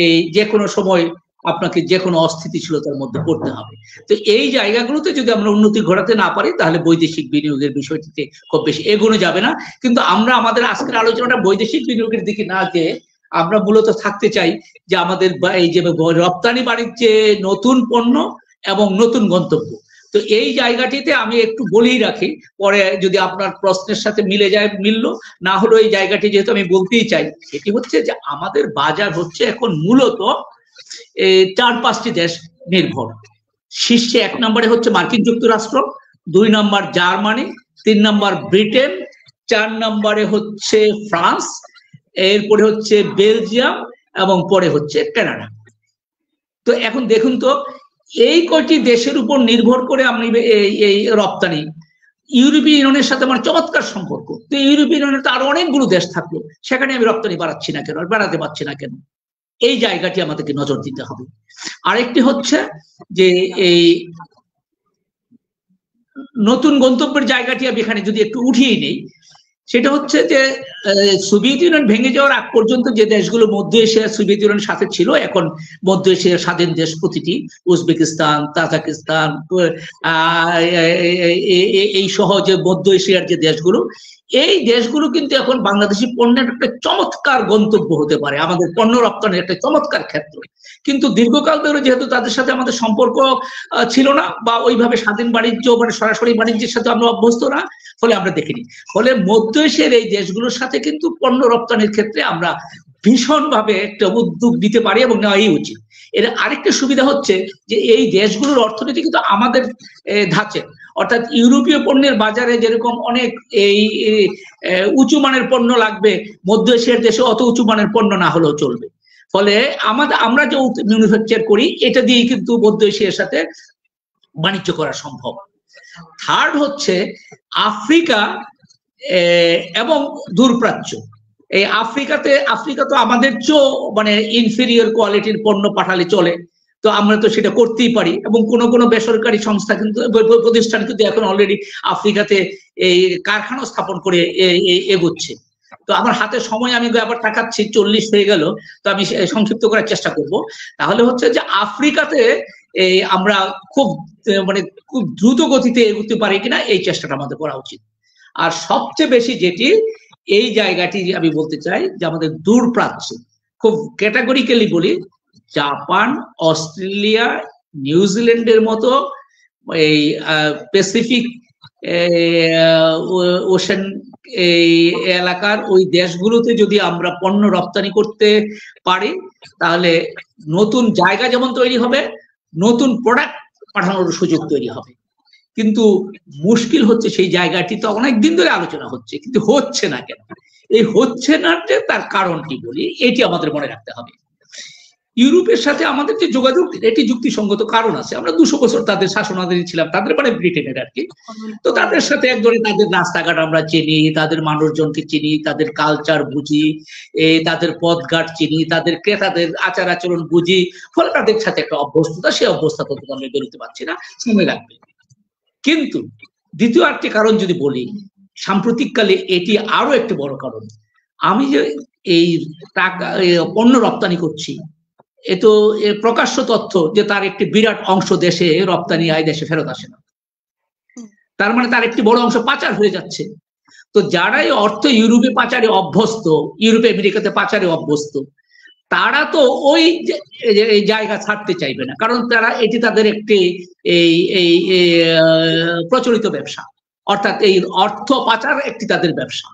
এই যে কোনো সময় আপনাকে যে কোনো অস্থিতিশীলতার মধ্যে পড়তে হবে। তো এই জায়গাগুলোতে যদি আমরা উন্নতি ঘটাতে না পারি, তাহলে বৈদেশিক বিনিয়োগের বিষয়টিতে খুব বেশি এগোনো যাবে না। কিন্তু আমরা আমাদের আজকের আলোচনাটা বৈদেশিক বিনিয়োগের দিকে না গিয়ে আমরা মূলত থাকতে চাই যে আমাদের এই যে রপ্তানি বাণিজ্যে নতুন পণ্য এবং নতুন গন্তব্য। তো এই জায়গাটিতে আমি একটু বলেই রাখি, পরে যদি আপনার প্রশ্নের সাথে মিলে যায় মিললো, না হলো এই জায়গাটি যেহেতু আমি বলতেই চাই, সেটি হচ্ছে যে আমাদের বাজার হচ্ছে এখন মূলত 4-5টি দেশ নির্ভর। শীর্ষে 1 নম্বরে হচ্ছে মার্কিন যুক্তরাষ্ট্র, 2 নম্বর জার্মানি, 3 নম্বর ব্রিটেন, 4 নম্বরে হচ্ছে ফ্রান্স, এরপরে হচ্ছে বেলজিয়াম এবং পরে হচ্ছে কানাডা। তো এখন দেখুন তো, এই কয়টি দেশের উপর নির্ভর করে আমি এই রপ্তানি। ইউরোপীয় ইউনিয়নের সাথে আমার চমৎকার সম্পর্ক, তো ইউরোপীয় ইউনিয়নের তো আরো অনেকগুলো দেশ থাকলো, সেখানে আমি রপ্তানি বাড়াচ্ছি না কেন, বাড়াতে পারছি না কেন, এই জায়গাটি আমাদেরকে নজর দিতে হবে। আরেকটি হচ্ছে যে এই নতুন গন্তব্যের জায়গাটি আমি এখানে যদি একটু উঠিয়ে নেই, সেটা হচ্ছে যে সোভিয়েত ইউনিয়ন ভেঙে যাওয়ার আগ পর্যন্ত যে দেশগুলো মধ্য এশিয়া সোভিয়েত ইউনিয়নের সাথে ছিল, এখন মধ্য এশিয়ার স্বাধীন দেশ প্রতিটি, উজবেকিস্তান, তাজিকিস্তান, এই সহ যে মধ্য এশিয়ার যে দেশগুলো, এই দেশগুলো কিন্তু এখন বাংলাদেশি পণ্যের একটা চমৎকার গন্তব্য হতে পারে, আমাদের পণ্য রপ্তানির একটা চমৎকার ক্ষেত্র। কিন্তু দীর্ঘকাল ধরে যেহেতু তাদের সাথে আমাদের সম্পর্ক ছিল না, বা ওইভাবে স্বাধীন বাণিজ্য মানে সরাসরি বাণিজ্যের সাথে আমরা অভ্যস্ত না, ফলে আমরা দেখিনি। ফলে মধ্য এশিয়ার এই দেশগুলোর সাথে কিন্তু পণ্য রপ্তানির ক্ষেত্রে আমরা ভীষণভাবে একটা উদ্যোগ নিতে পারি এবং নেওয়াই উচিত। এর আরেকটা সুবিধা হচ্ছে যে এই দেশগুলোর অর্থনীতি কিন্তু আমাদের ধাঁচে, অর্থাৎ ইউরোপীয় পণ্যের বাজারে যেরকম অনেক এই উঁচু মানের পণ্য লাগবে, মধ্য এশিয়ার দেশে অত উঁচু মানের পণ্য না হলেও চলবে। ফলে আমরা যে ম্যানুফ্যাকচার করি, এটা দিয়েই কিন্তু মধ্য এশিয়ার সাথে বাণিজ্য করা সম্ভব। থার্ড হচ্ছে আফ্রিকা এবং দূরপ্রাচ্য। এই আফ্রিকা তো আমাদের চেয়েও মানে ইনফেরিয়র কোয়ালিটির পণ্য পাঠালে চলে, তো আমরা তো সেটা করতেই পারি। এবং কোনো বেসরকারি সংস্থা কিন্তু, প্রতিষ্ঠান কিন্তু এখন অলরেডি আফ্রিকাতে এই কারখানা স্থাপন করে এগোচ্ছে। তো আমার হাতে সময় আমি আবার তাকাচ্ছি 40 হয়ে গেল, তো আমি সংক্ষিপ্ত করার চেষ্টা করব। তাহলে হচ্ছে যে আফ্রিকাতে আমরা খুব মানে খুব দ্রুত গতিতে এগোতে পারি কিনা এই চেষ্টাটা আমাদের করা উচিত। আর সবচেয়ে বেশি যেটি এই জায়গাটি আমি বলতে চাই যে আমাদের দূরপ্রাচ্যে, খুব ক্যাটাগরিক্যালি বলি, জাপান, অস্ট্রেলিয়া, নিউজিল্যান্ডের মতো এই প্যাসিফিক ওশেন এই এলাকার ওই দেশগুলোতে যদি আমরা পণ্য রপ্তানি করতে পারি, তাহলে নতুন জায়গা যেমন তৈরি হবে, নতুন প্রোডাক্ট পাঠানোর সুযোগ তৈরি হবে। কিন্তু মুশকিল হচ্ছে সেই জায়গাটি তো অনেক দিন ধরে আলোচনা হচ্ছে, কিন্তু হচ্ছে না কেন? এই হচ্ছে না, তার কারণটি বলি, এটি আমাদের মনে রাখতে হবে। ইউরোপের সাথে আমাদের যে যোগাযোগ, এটি যুক্তিসঙ্গত কারণ আছে। আমরা 200 বছর তাদের শাসনাধীন ছিলাম, তাদের মানে ব্রিটেনের আর কি। তো তাদের সাথে এক ধরনের তাদের রাস্তাঘাট আমরা চিনি, তাদের মানুষজনকে চিনি, তাদের কালচার বুঝি, তাদের পথঘাট চিনি, তাদের ক্রেতাদের আচার আচরণ বুঝি, ফলে তাদের সাথে একটা অভ্যস্ততা, সেই অভ্যস্ততা থেকে আমরা বেরোতে পারছি না, সময় লাগবে। কিন্তু দ্বিতীয় একটি কারণ যদি বলি, সাম্প্রতিককালে এটি আরো একটি বড় কারণ। আমি যে এই টাকা পণ্য রপ্তানি করছি, এ তো প্রকাশ্য তথ্য যে তার একটি বিরাট অংশ দেশে রপ্তানি আয় দেশে ফেরত আসে না। তার মানে তার একটি বড় অংশ পাচার হয়ে যাচ্ছে। তো যারাই অর্থ ইউরোপে পাচারে অভ্যস্ত, ইউরোপে আমেরিকাতে পাচারে অভ্যস্ত, তারা তো ওই জায়গা ছাড়তে চাইবে না, কারণ তারা এটি তাদের একটি এই প্রচলিত ব্যবসা, অর্থাৎ এই অর্থ পাচার একটি তাদের ব্যবসা।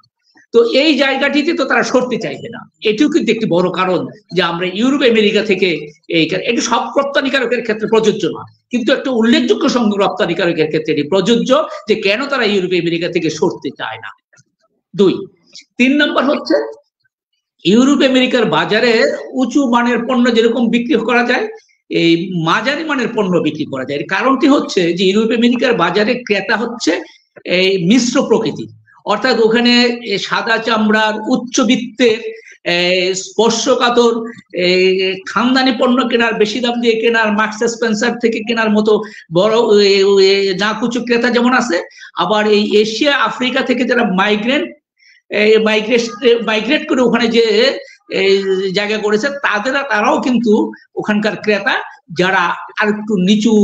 তো এই জায়গাটিতে তো তারা সরতে চাইবে না। এটিও কিন্তু একটি বড় কারণ যে আমরা ইউরোপ আমেরিকা থেকে এটি সব রপ্তানিকারকের ক্ষেত্রে প্রযোজ্য না, কিন্তু একটা উল্লেখযোগ্য সংখ্যক রপ্তানিকারকের ক্ষেত্রে এটি প্রযোজ্য যে কেন তারা ইউরোপ আমেরিকা থেকে সরতে চায় না। 2, 3 নম্বর হচ্ছে ইউরোপ আমেরিকার বাজারে উঁচু মানের পণ্য যেরকম বিক্রি করা যায়, এই মাঝারি মানের পণ্য বিক্রি করা যায়। এর কারণটি হচ্ছে যে ইউরোপ আমেরিকার বাজারে ক্রেতা হচ্ছে এই মিশ্র প্রকৃতির, অর্থাৎ ওখানে সাদা চামড়ার উচ্চবিত্তের স্পর্শকাতর খানদানি পণ্য কেনার, বেশি দাম দিয়ে কেনার, মার্কস স্পেন্সার থেকে কেনার মতো বড় নাকুচু ক্রেতা যেমন আছে, আবার এই এশিয়া আফ্রিকা থেকে যারা মাইগ্রেট করে ওখানে যে জায়গা করেছে, তারাও কিন্তু ওখানকার ক্রেতা যারা আর একটু নিচু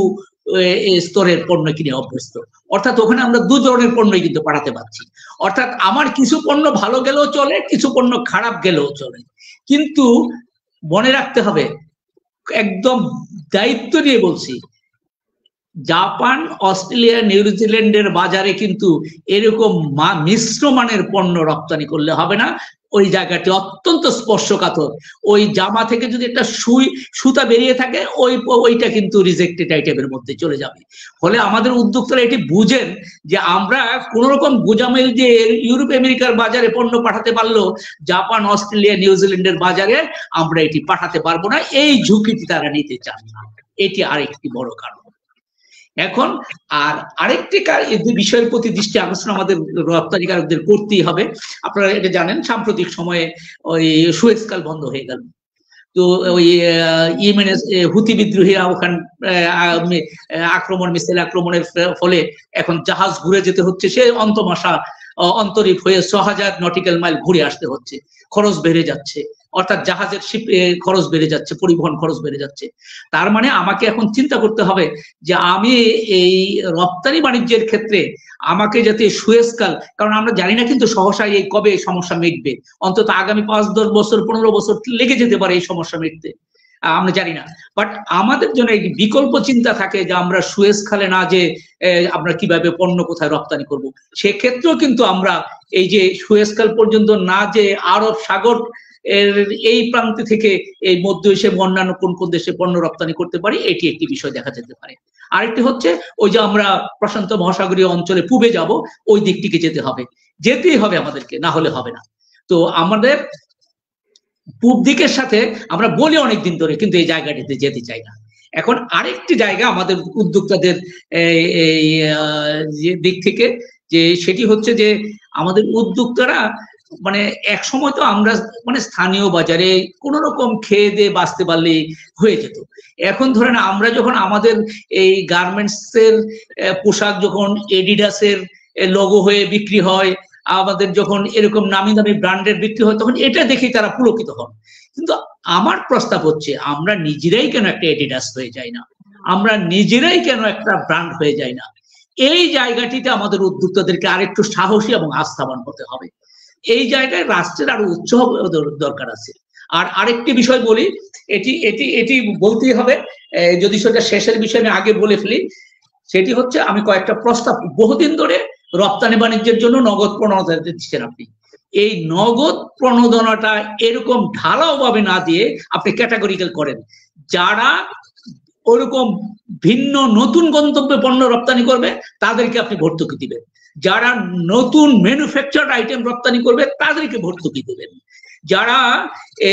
স্তরের পণ্য কিনে অভ্যস্ত। অর্থাৎ ওখানে আমরা 2 ধরনের পণ্যই কিন্তু পাঠাতে পারছি। অর্থাৎ আমার কিছু পণ্য ভালো গেলেও চলে, কিছু পণ্য খারাপ গেলেও চলে, কিন্তু মনে রাখতে হবে, একদম দায়িত্ব নিয়ে বলছি, জাপান, অস্ট্রেলিয়া, নিউজিল্যান্ডের বাজারে কিন্তু এরকম মিশ্র মানের পণ্য রপ্তানি করলে হবে না। ওই জায়গাটি অত্যন্ত স্পর্শকাতর, ওই জামা থেকে যদি একটা সুতা বেরিয়ে থাকে, ওইটা কিন্তু রিজেক্টেড আইটেমের মধ্যে চলে যাবে। ফলে আমাদের উদ্যোক্তারা এটি বুঝেন যে আমরা কোন রকম গোজামিল দিয়ে ইউরোপ আমেরিকার বাজারে পণ্য পাঠাতে পারলো, জাপান, অস্ট্রেলিয়া, নিউজিল্যান্ডের বাজারে আমরা এটি পাঠাতে পারবো না, এই ঝুঁকিটি তারা নিতে চান না। এটি আরেকটি বড় কারণ। এখন আর আরেকটি বিষয়ের প্রতি দৃষ্টি আকর্ষণ আমাদের রপ্তানিকারকদের করতেই হবে। আপনারা এটা জানেন, সাম্প্রতিক সময়ে ওই সুয়েজ খাল বন্ধ হয়ে গেল। তো ওই ইয়েমেনের হুতি বিদ্রোহীরা ওখান মিসাইল আক্রমণের ফলে এখন জাহাজ ঘুরে যেতে হচ্ছে, সে অন্তরীপ হয়ে 6000 নটিক্যাল মাইল ঘুরে আসতে হচ্ছে, খরচ বেড়ে যাচ্ছে, অর্থাৎ জাহাজের খরচ বেড়ে যাচ্ছে, পরিবহন খরচ বেড়ে যাচ্ছে। তার মানে আমাকে এখন চিন্তা করতে হবে যে আমি এই রপ্তানি বাণিজ্যের ক্ষেত্রে আমাকে যাতে সুয়েজ খাল, কারণ আমরা জানি না কিন্তু সহসা এই কবে এই সমস্যা মিটবে, অন্তত আগামী 5-10 বছর 15 বছর লেগে যেতে পারে এই সমস্যা মিটতে, আমরা জানি না। বাট আমাদের জন্য এই বিকল্প চিন্তা থাকে যে আমরা সুয়েজ খালে না যে আমরা কিভাবে পণ্য কোথায় রপ্তানি করব, সেক্ষেত্রেও কিন্তু আমরা এই যে সুয়েজ খাল পর্যন্ত না যে আরব সাগর এই প্রান্ত থেকে এই মধ্য এশিয়া অন্যান্য কোন কোন দেশে পণ্য রপ্তানি করতে পারি, এটি একটি বিষয় দেখা যেতে পারে। আরেকটি হচ্ছে ওই যে আমরা প্রশান্ত মহাসাগরীয় অঞ্চলে পূবে যাব, ওই দিকটিকে যেতেই হবে আমাদেরকে, না হলে হবে না। তো আমাদের পূব দিকের সাথে আমরা বলি অনেকদিন ধরে, কিন্তু এই জায়গাটিতে যেতে চাই না। এখন আরেকটি জায়গা আমাদের উদ্যোক্তাদের দিক থেকে, যে সেটি হচ্ছে যে আমাদের উদ্যোক্তারা মানে এক সময় তো আমরা মানে স্থানীয় বাজারে কোন রকম খেয়ে দিয়ে বাঁচতে পারলে হয়ে যেত। এখন ধরেন আমরা যখন আমাদের এই গার্মেন্টস এর পোশাক যখন এডিডাসের লোগো হয়ে বিক্রি হয়, আমাদের যখন এরকম নামি দামি ব্র্যান্ডের বিক্রি হয় তখন এটা দেখেই তারা পুলকিত হন। কিন্তু আমার প্রস্তাব হচ্ছে আমরা নিজেরাই কেন একটা এডিডাস হয়ে যাই না, আমরা নিজেরাই কেন একটা ব্র্যান্ড হয়ে যাই না। এই জায়গাটিতে আমাদের উদ্যোক্তাদেরকে আরেকটু সাহসী এবং আস্থাবান হতে হবে। এই জায়গায় রাষ্ট্রের আরো উৎসাহ দরকার আছে। আর আরেকটি বিষয় বলি, এটি এটি এটি বলতেই হবে, যদি সেটা শেষের বিষয় আমি আগে বলে ফেলি, সেটি হচ্ছে আমি কয়েকটা প্রস্তাব বহুদিন ধরে রপ্তানি বাণিজ্যের জন্য নগদ প্রণোদনা দিচ্ছেন আপনি। এই নগদ প্রণোদনাটা এরকম ঢালাও ভাবে না দিয়ে আপনি ক্যাটাগরিক্যাল করেন। যারা ওরকম ভিন্ন নতুন গন্তব্যে পণ্য রপ্তানি করবে তাদেরকে আপনি ভর্তুকি দিবেন, যারা নতুন ম্যানুফ্যাকচার্ড আইটেম রপ্তানি করবে তাদেরকে ভর্তুকি দেবেন, যারা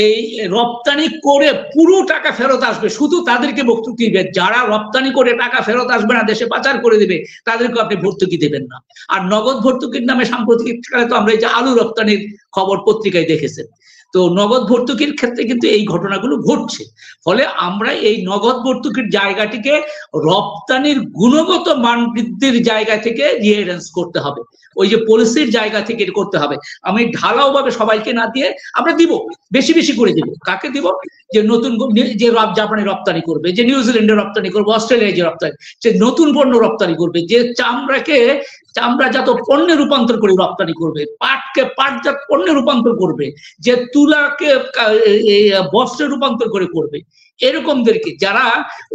এই রপ্তানি করে পুরো টাকা ফেরত আসবে শুধু তাদেরকে ভর্তুকি দিবেন, যারা রপ্তানি করে টাকা ফেরত আসবে না দেশে পাচার করে দেবে তাদেরকে আপনি ভর্তুকি দেবেন না। আর নগদ ভর্তুকির নামে সাম্প্রতিক কালে তো আমরা এই যে আলু রপ্তানির খবর পত্রিকায় দেখেছেন, তো নগদ ভর্তুকির ক্ষেত্রে কিন্তু এই ঘটনাগুলো ঘটছে। ফলে আমরা এই নগদ ভর্তুকির জায়গাটিকে রপ্তানির গুণগত মান বৃদ্ধির জায়গা থেকে রিয়ারেন্স করতে হবে, ওই যে পলিসির জায়গা থেকে করতে হবে। আমি ঢালাও ভাবে সবাইকে না দিয়ে আমরা দিব, বেশি বেশি করে দিব। কাকে দিব? যে নতুন যে জাপানে রপ্তানি করবে, যে নিউজিল্যান্ডে রপ্তানি করবে, অস্ট্রেলিয়ায় যে রপ্তানি, সে নতুন পণ্য রপ্তানি করবে, যে চামড়াজাত পণ্যে রূপান্তর করে রপ্তানি করবে, পাটকে পাটজাত পণ্যে রূপান্তর করবে, যে তুলাকে বস্ত্রে রূপান্তর করে করবে, এরকমদেরকে যারা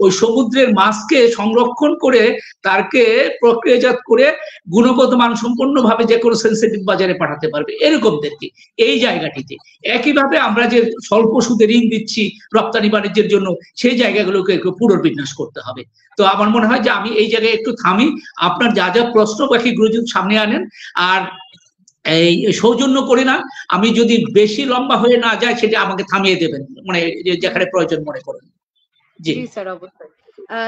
ওই সমুদ্রের মাছকে সংরক্ষণ করে তাকে প্রক্রিয়াজাত করে গুণগত মান সম্পন্ন ভাবে যে কোনো সেন্সিটিভ বাজারে পাঠাতে পারবে, এরকমদেরকে এই জায়গাটিতে। একইভাবে আমরা যে স্বল্প সুদে ঋণ দিচ্ছি রপ্তানি বাণিজ্যের জন্য, সেই জায়গাগুলোকে একটু পুনর্বিন্যাস করতে হবে। তো আমার মনে হয় যে আমি এই জায়গায় একটু থামি, আপনার যা যা প্রশ্ন বাকিগুলো যদি সামনে আনেন। আর এই সৌজন্য করি না, আমি যদি বেশি লম্বা হয়ে না যায় সেটা আমাকে থামিয়ে দেবেন, মানে যেখানে প্রয়োজন মনে করেন। জি স্যার, অবশ্যই।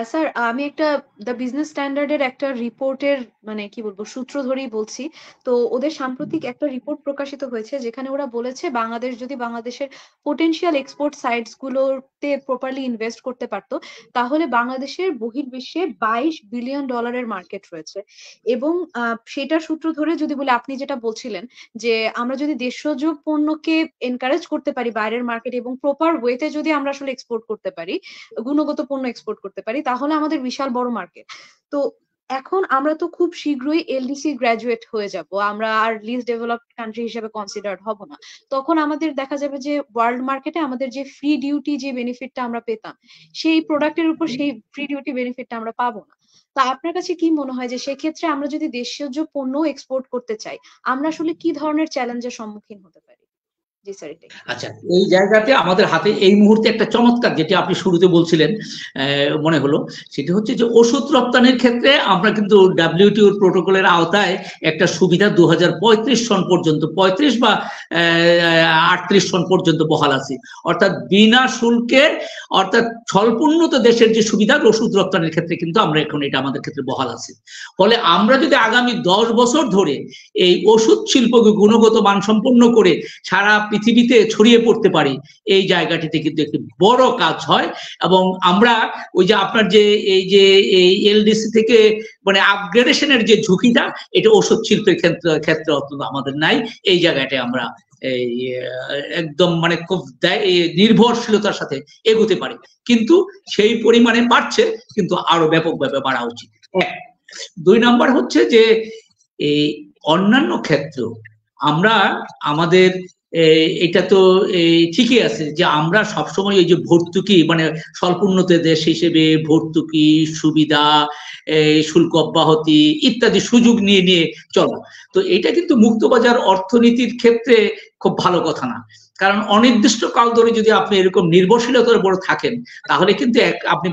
স্যার, আমি একটা দ্য বিজনেস স্ট্যান্ডার্ডের একটা রিপোর্টের মানে কি বলবো সূত্র ধরেই বলছি। তো ওদের সাম্প্রতিক একটা রিপোর্ট প্রকাশিত হয়েছে যেখানে ওরা বলেছে বাংলাদেশ যদি বাংলাদেশের পোটেনশিয়াল এক্সপোর্ট সাইটস গুলোতে প্রপারলি ইনভেস্ট করতে পারতো তাহলে বাংলাদেশের বহির্বিশ্বে $22 বিলিয়ন মার্কেট রয়েছে। এবং সেটার সূত্র ধরে যদি বলে আপনি যেটা বলছিলেন যে আমরা যদি দেশজ পণ্যকে এনকারেজ করতে পারি বাইরের মার্কেটে এবং প্রপার ওয়েতে যদি আমরা আসলে এক্সপোর্ট করতে পারি, গুণগত পণ্য এক্সপোর্ট করতে পারি, তাহলে আমাদের বিশাল বড় মার্কেট। তো এখন আমরা তো খুব শীঘ্রই এলডিসি গ্রাজুয়েট হয়ে যাব, আমরা আর লিস্ট ডেভেলপড কান্ট্রি হিসেবে কনসিডার্ড হব না। তখন আমাদের দেখা যাবে যে ওয়ার্ল্ড মার্কেটে আমাদের যে ফ্রি ডিউটি যে বেনিফিটটা আমরা পেতাম সেই প্রোডাক্টের উপর সেই ফ্রি ডিউটি বেনিফিটটা আমরা পাবো না। তা আপনার কাছে কি মনে হয় যে সেক্ষেত্রে আমরা যদি দেশজ পণ্য এক্সপোর্ট করতে চাই আমরা আসলে কি ধরনের চ্যালেঞ্জের সম্মুখীন হতে পারি? জি স্যার, এটাই। আচ্ছা, এই জায়গাতে আমাদের হাতে এই মুহূর্তে একটা চমৎকার, যেটি আপনি শুরুতে বলছিলেন মনে হলো, সেটি হচ্ছে যে ওষুধ রপ্তানির ক্ষেত্রে আমরা কিন্তু ডাব্লিউটিওর প্রোটোকলের আওতায় একটা সুবিধা 2035 সন পর্যন্ত, 35 বা 38 সন পর্যন্ত বহাল আছে। অর্থাৎ বিনা শুল্কে, অর্থাৎ স্বল্পোন্নত দেশের যে সুবিধা ওষুধ রপ্তানির ক্ষেত্রে কিন্তু আমরা এখন এটা আমাদের ক্ষেত্রে বহাল আছে। ফলে আমরা যদি আগামী 10 বছর ধরে এই ওষুধ শিল্পকে গুণগত মানসম্পন্ন করে সারা পৃথিবীতে ছড়িয়ে পড়তে পারি, এই জায়গাটিতে কিন্তু একটি বড় কাজ হয়। এবং আমরা ওই যে আপনার যে এই এলডিসি থেকে মানে আপগ্রেডেশনের যে ঝুঁকিটা, এটা ওষুধ শিল্পের ক্ষেত্রে অত্যন্ত আমাদের নাই। এই জায়গাটায় আমরা একদম মানে খুব নির্ভরশীলতার সাথে এগোতে পারি, কিন্তু সেই পরিমাণে বাড়ছে, কিন্তু আরো ব্যাপকভাবে বাড়া উচিত। 2 নাম্বার হচ্ছে যে এই অন্যান্য ক্ষেত্রেও আমরা আমাদের এটা তো ঠিকই আছে যে আমরা সবসময় এই যে ভর্তুকি মানে স্বল্পোন্নত দেশ হিসেবে ভর্তুকি সুবিধা, শুল্ক অব্যাহতি ইত্যাদি সুযোগ নিয়ে নিয়ে চলো, তো এটা কিন্তু মুক্তবাজার অর্থনীতির ক্ষেত্রে খুব ভালো কথা না। কারণ অনির্দিষ্ট কাল ধরে যদি আপনি এরকম নির্ভরশীলতার উপর থাকেন তাহলে কিন্তু আপনি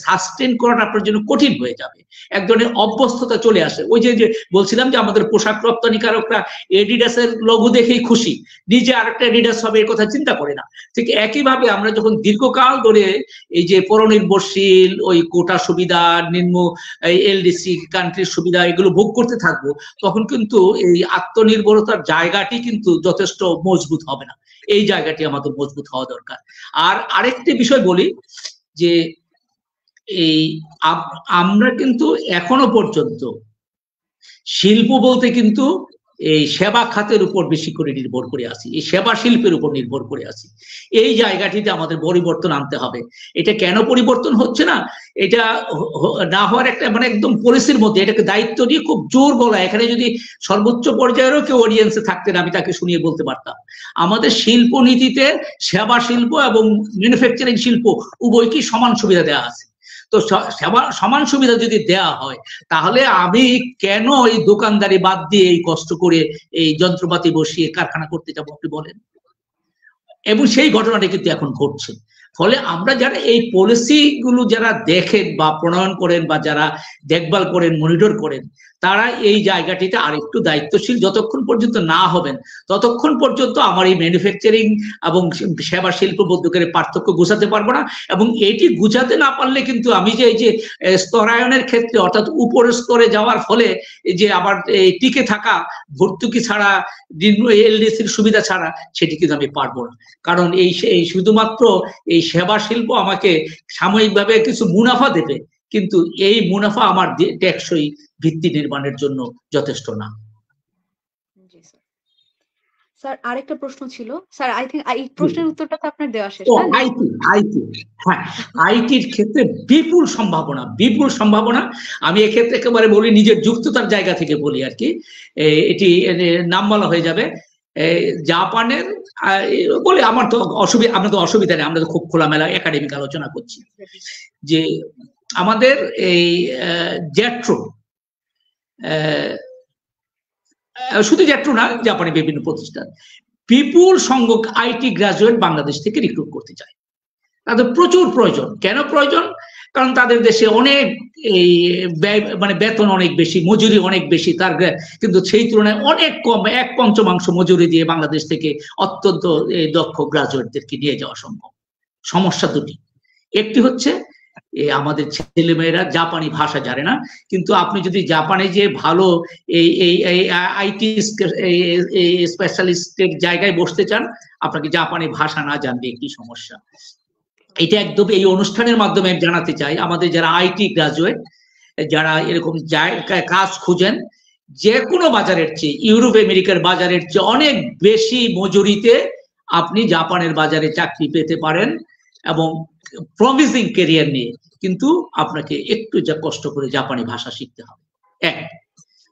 সাস্টেন করাটা আপনার জন্য কঠিন হয়ে যাবে, এক ধরনের অভ্যস্ততা চলে আসে। ওই যে বলছিলাম যে আমাদের পোশাক রপ্তানিকারকরা এডিডাসের লোগো দেখেই খুশি, নিজে আরেকটা এডিডাস হবে এর কথা চিন্তা করে না। ঠিক একইভাবে আমরা যখন দীর্ঘকাল ধরে এই যে পরনির্ভরশীল ওই কোটা সুবিধা, নিম্ন এলডিসি কান্ট্রির সুবিধা এগুলো ভোগ করতে থাকবো, তখন কিন্তু এই আত্মনির্ভরতার জায়গাটি কিন্তু যথেষ্ট মজবুত হবে না। এই জায়গাটি আমাদের মজবুত হওয়া দরকার। আর আরেকটি বিষয় বলি যে এই আমরা কিন্তু এখনো পর্যন্ত শিল্প বলতে কিন্তু এই সেবা খাতের উপর বেশি করে নির্ভর করে আছি, এই সেবা শিল্পের উপর নির্ভর করে আছি। এই জায়গাটিতে আমাদের পরিবর্তন আনতে হবে। এটা কেন পরিবর্তন হচ্ছে না, এটা না হওয়ার একটা মানে একদম পলিসির মধ্যে এটাকে দায়িত্ব নিয়ে খুব জোর বলা। এখানে যদি সর্বোচ্চ পর্যায়েরও কেউ অডিয়েন্সে থাকতেন আমি তাকে শুনিয়ে বলতে পারতাম, আমাদের শিল্প নীতিতে সেবা শিল্প এবং ম্যানুফ্যাকচারিং শিল্প উভয়কেই সমান সুবিধা দেওয়া আছে। তো সমান সুবিধা যদি দেয়া হয় তাহলে আমি কেন এই দোকানদারি বাদ দিয়ে এই কষ্ট করে এই যন্ত্রপাতি বসিয়ে কারখানা করতে যাবো, আপনি বলেন। এবং সেই ঘটনাটা কিন্তু এখন ঘটছে। ফলে আমরা যারা এই পলিসি গুলো যারা দেখেন বা প্রণয়ন করেন বা যারা দেখভাল করেন, মনিটর করেন, তারা এই জায়গাটিতে আরেকটু দায়িত্বশীল যতক্ষণ পর্যন্ত না হবেন ততক্ষণ পর্যন্ত আমার এই ম্যানুফ্যাকচারিং এবং সেবা শিল্প উদ্যোগের পার্থক্য গুছাতে পারবো না। এবং এটি গুছাতে না পারলে কিন্তু আমি যে এই যে স্তরায়নের ক্ষেত্রে অর্থাৎ উপরের স্তরে যাওয়ার ফলে যে আবার টিকে থাকা ভর্তুকি ছাড়া এলডিসির সুবিধা ছাড়া সেটি কিন্তু আমি পারবো না। কারণ এই শুধুমাত্র এই সেবা শিল্প আমাকে সাময়িকভাবে কিছু মুনাফা দেবে, কিন্তু এই মুনাফা আমার টেকসই ভিত্তি নির্মাণের জন্য যথেষ্ট না। স্যার আরেকটা প্রশ্ন ছিল স্যার, আই থিংক এই প্রশ্নের উত্তরটা তো আপনার দেওয়া শেষ। আইটির ক্ষেত্রে বিপুল সম্ভাবনা। আমি এক্ষেত্রে একেবারে বলি নিজের যুক্ততার জায়গা থেকে বলি আর কি, এটি নাম বলা হয়ে যাবে। জাপানের বলে আমার তো অসুবিধা নেই, আমরা তো খুব খোলামেলা একাডেমিক আলোচনা করছি, যে আমাদের এই জ্যাট্রো, শুধু জ্যাট্রো না, জাপানি বিভিন্ন প্রতিষ্ঠান বিপুল সংখ্যক আইটি গ্রাজুয়েট বাংলাদেশ থেকে রিক্রুট করতে চায়। তাদের প্রচুর প্রয়োজন। কেন প্রয়োজন? কারণ তাদের দেশে অনেক এই মানে বেতন অনেক বেশি, মজুরি অনেক বেশি, কিন্তু সেই তুলনায় অনেক কম, 1/5 মজুরি দিয়ে বাংলাদেশ থেকে অত্যন্ত দক্ষ গ্রাজুয়েটদেরকে নিয়ে যাওয়া সম্ভব। সমস্যা দুটি, একটি হচ্ছে আমাদের ছেলেমেয়েরা জাপানি ভাষা জানে না, কিন্তু আপনি যদি জাপানে যে ভালো এই আইটি স্পেশালিস্টের জায়গায় বসতে চান, আপনাকে জাপানি ভাষা না জানলে একটি সমস্যা। এটা একদম এই অনুষ্ঠানের মাধ্যমে জানাতে চাই, আমাদের যারা আইটি গ্রাজুয়েট যারা এরকম কাজ খুঁজেন, যে কোনো বাজারের চেয়ে, ইউরোপ আমেরিকার বাজারের চেয়ে অনেক বেশি মজুরিতে আপনি জাপানের বাজারে চাকরি পেতে পারেন এবং প্রমিসিং ক্যারিয়ার নিয়ে। কিন্তু আপনাকে একটু যা কষ্ট করে জাপানি ভাষা শিখতে হবে। এক,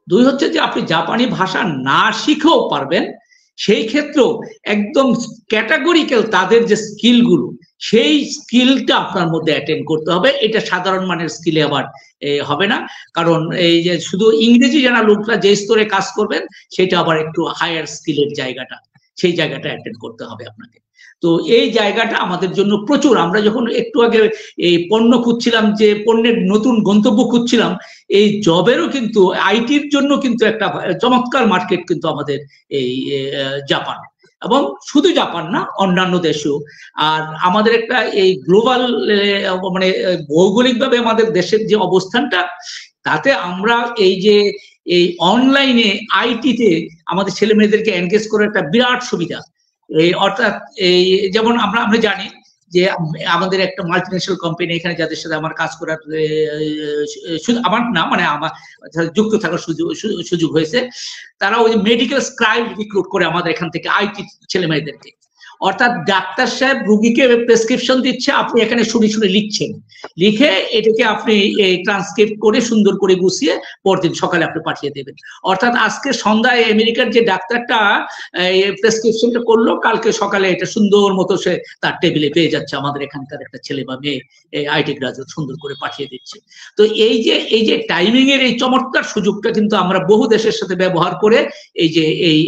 দুই হচ্ছে যে আপনি জাপানি ভাষা না শিখেও পারবেন, সেই ক্ষেত্রেও একদম ক্যাটাগরিক্যাল তাদের যে স্কিলগুলো, সেই স্কিলটা আপনার মধ্যে অ্যাটেন্ড করতে হবে। এটা সাধারণ মানের স্কিলে আবার হবে না, কারণ এই যে শুধু ইংরেজি জানা লোকরা যে স্তরে কাজ করবেন সেটা আবার একটু হায়ার স্কিলের জায়গাটা, সেই জায়গাটা অ্যাটেন্ড করতে হবে আপনাকে। তো এই জায়গাটা আমাদের জন্য প্রচুর। আমরা যখন একটু আগে এই পণ্য খুঁজছিলাম, যে পণ্যের নতুন গন্তব্য খুঁজছিলাম, এই জবেরও কিন্তু আইটির জন্য কিন্তু একটা চমৎকার মার্কেট কিন্তু আমাদের এই জাপান, এবং শুধু জাপান না, অন্যান্য দেশেও। আর আমাদের একটা এই গ্লোবাল মানে ভৌগোলিকভাবে আমাদের দেশের যে অবস্থানটা, তাতে আমরা এই যে এই অনলাইনে আইটিতে আমাদের ছেলে মেয়েদেরকে এনগেজ করার একটা বিরাট সুবিধা। অর্থাৎ এই যেমন আমরা জানি যে আমাদের একটা মাল্টিনেশনাল কোম্পানি এখানে, যাদের সাথে আমার কাজ করার আমার না মানে আমার যুক্ত থাকার সুযোগ হয়েছে, তারা ওই মেডিকেল স্ক্রাইব রিক্রুট করে আমাদের এখান থেকে আইটি ছেলে মেয়েদেরকে। অর্থাৎ ডাক্তার সাহেব রুগীকে প্রেসক্রিপশন দিচ্ছে, আপনি এখানে শুনে শুনে লিখছেন, লিখে এটাকে আপনি ট্রান্সক্রিপ্ট করে সুন্দর করে গুছিয়ে পরদিন সকালে আপনি পাঠিয়ে দেবেন। অর্থাৎ আজকে সন্ধ্যায় আমেরিকার যে ডাক্তারটা প্রেসক্রিপশনটা করলো, কালকে সকালে এটা সুন্দর মতো সে তার টেবিলে পেয়ে যাচ্ছে। আমাদের এখানকার একটা ছেলে বা মেয়ে আইটি গ্রাজুয়েট সুন্দর করে পাঠিয়ে দিচ্ছে। তো এই যে টাইমিং এর এই চমৎকার সুযোগটা কিন্তু আমরা বহু দেশের সাথে ব্যবহার করে এই যে এই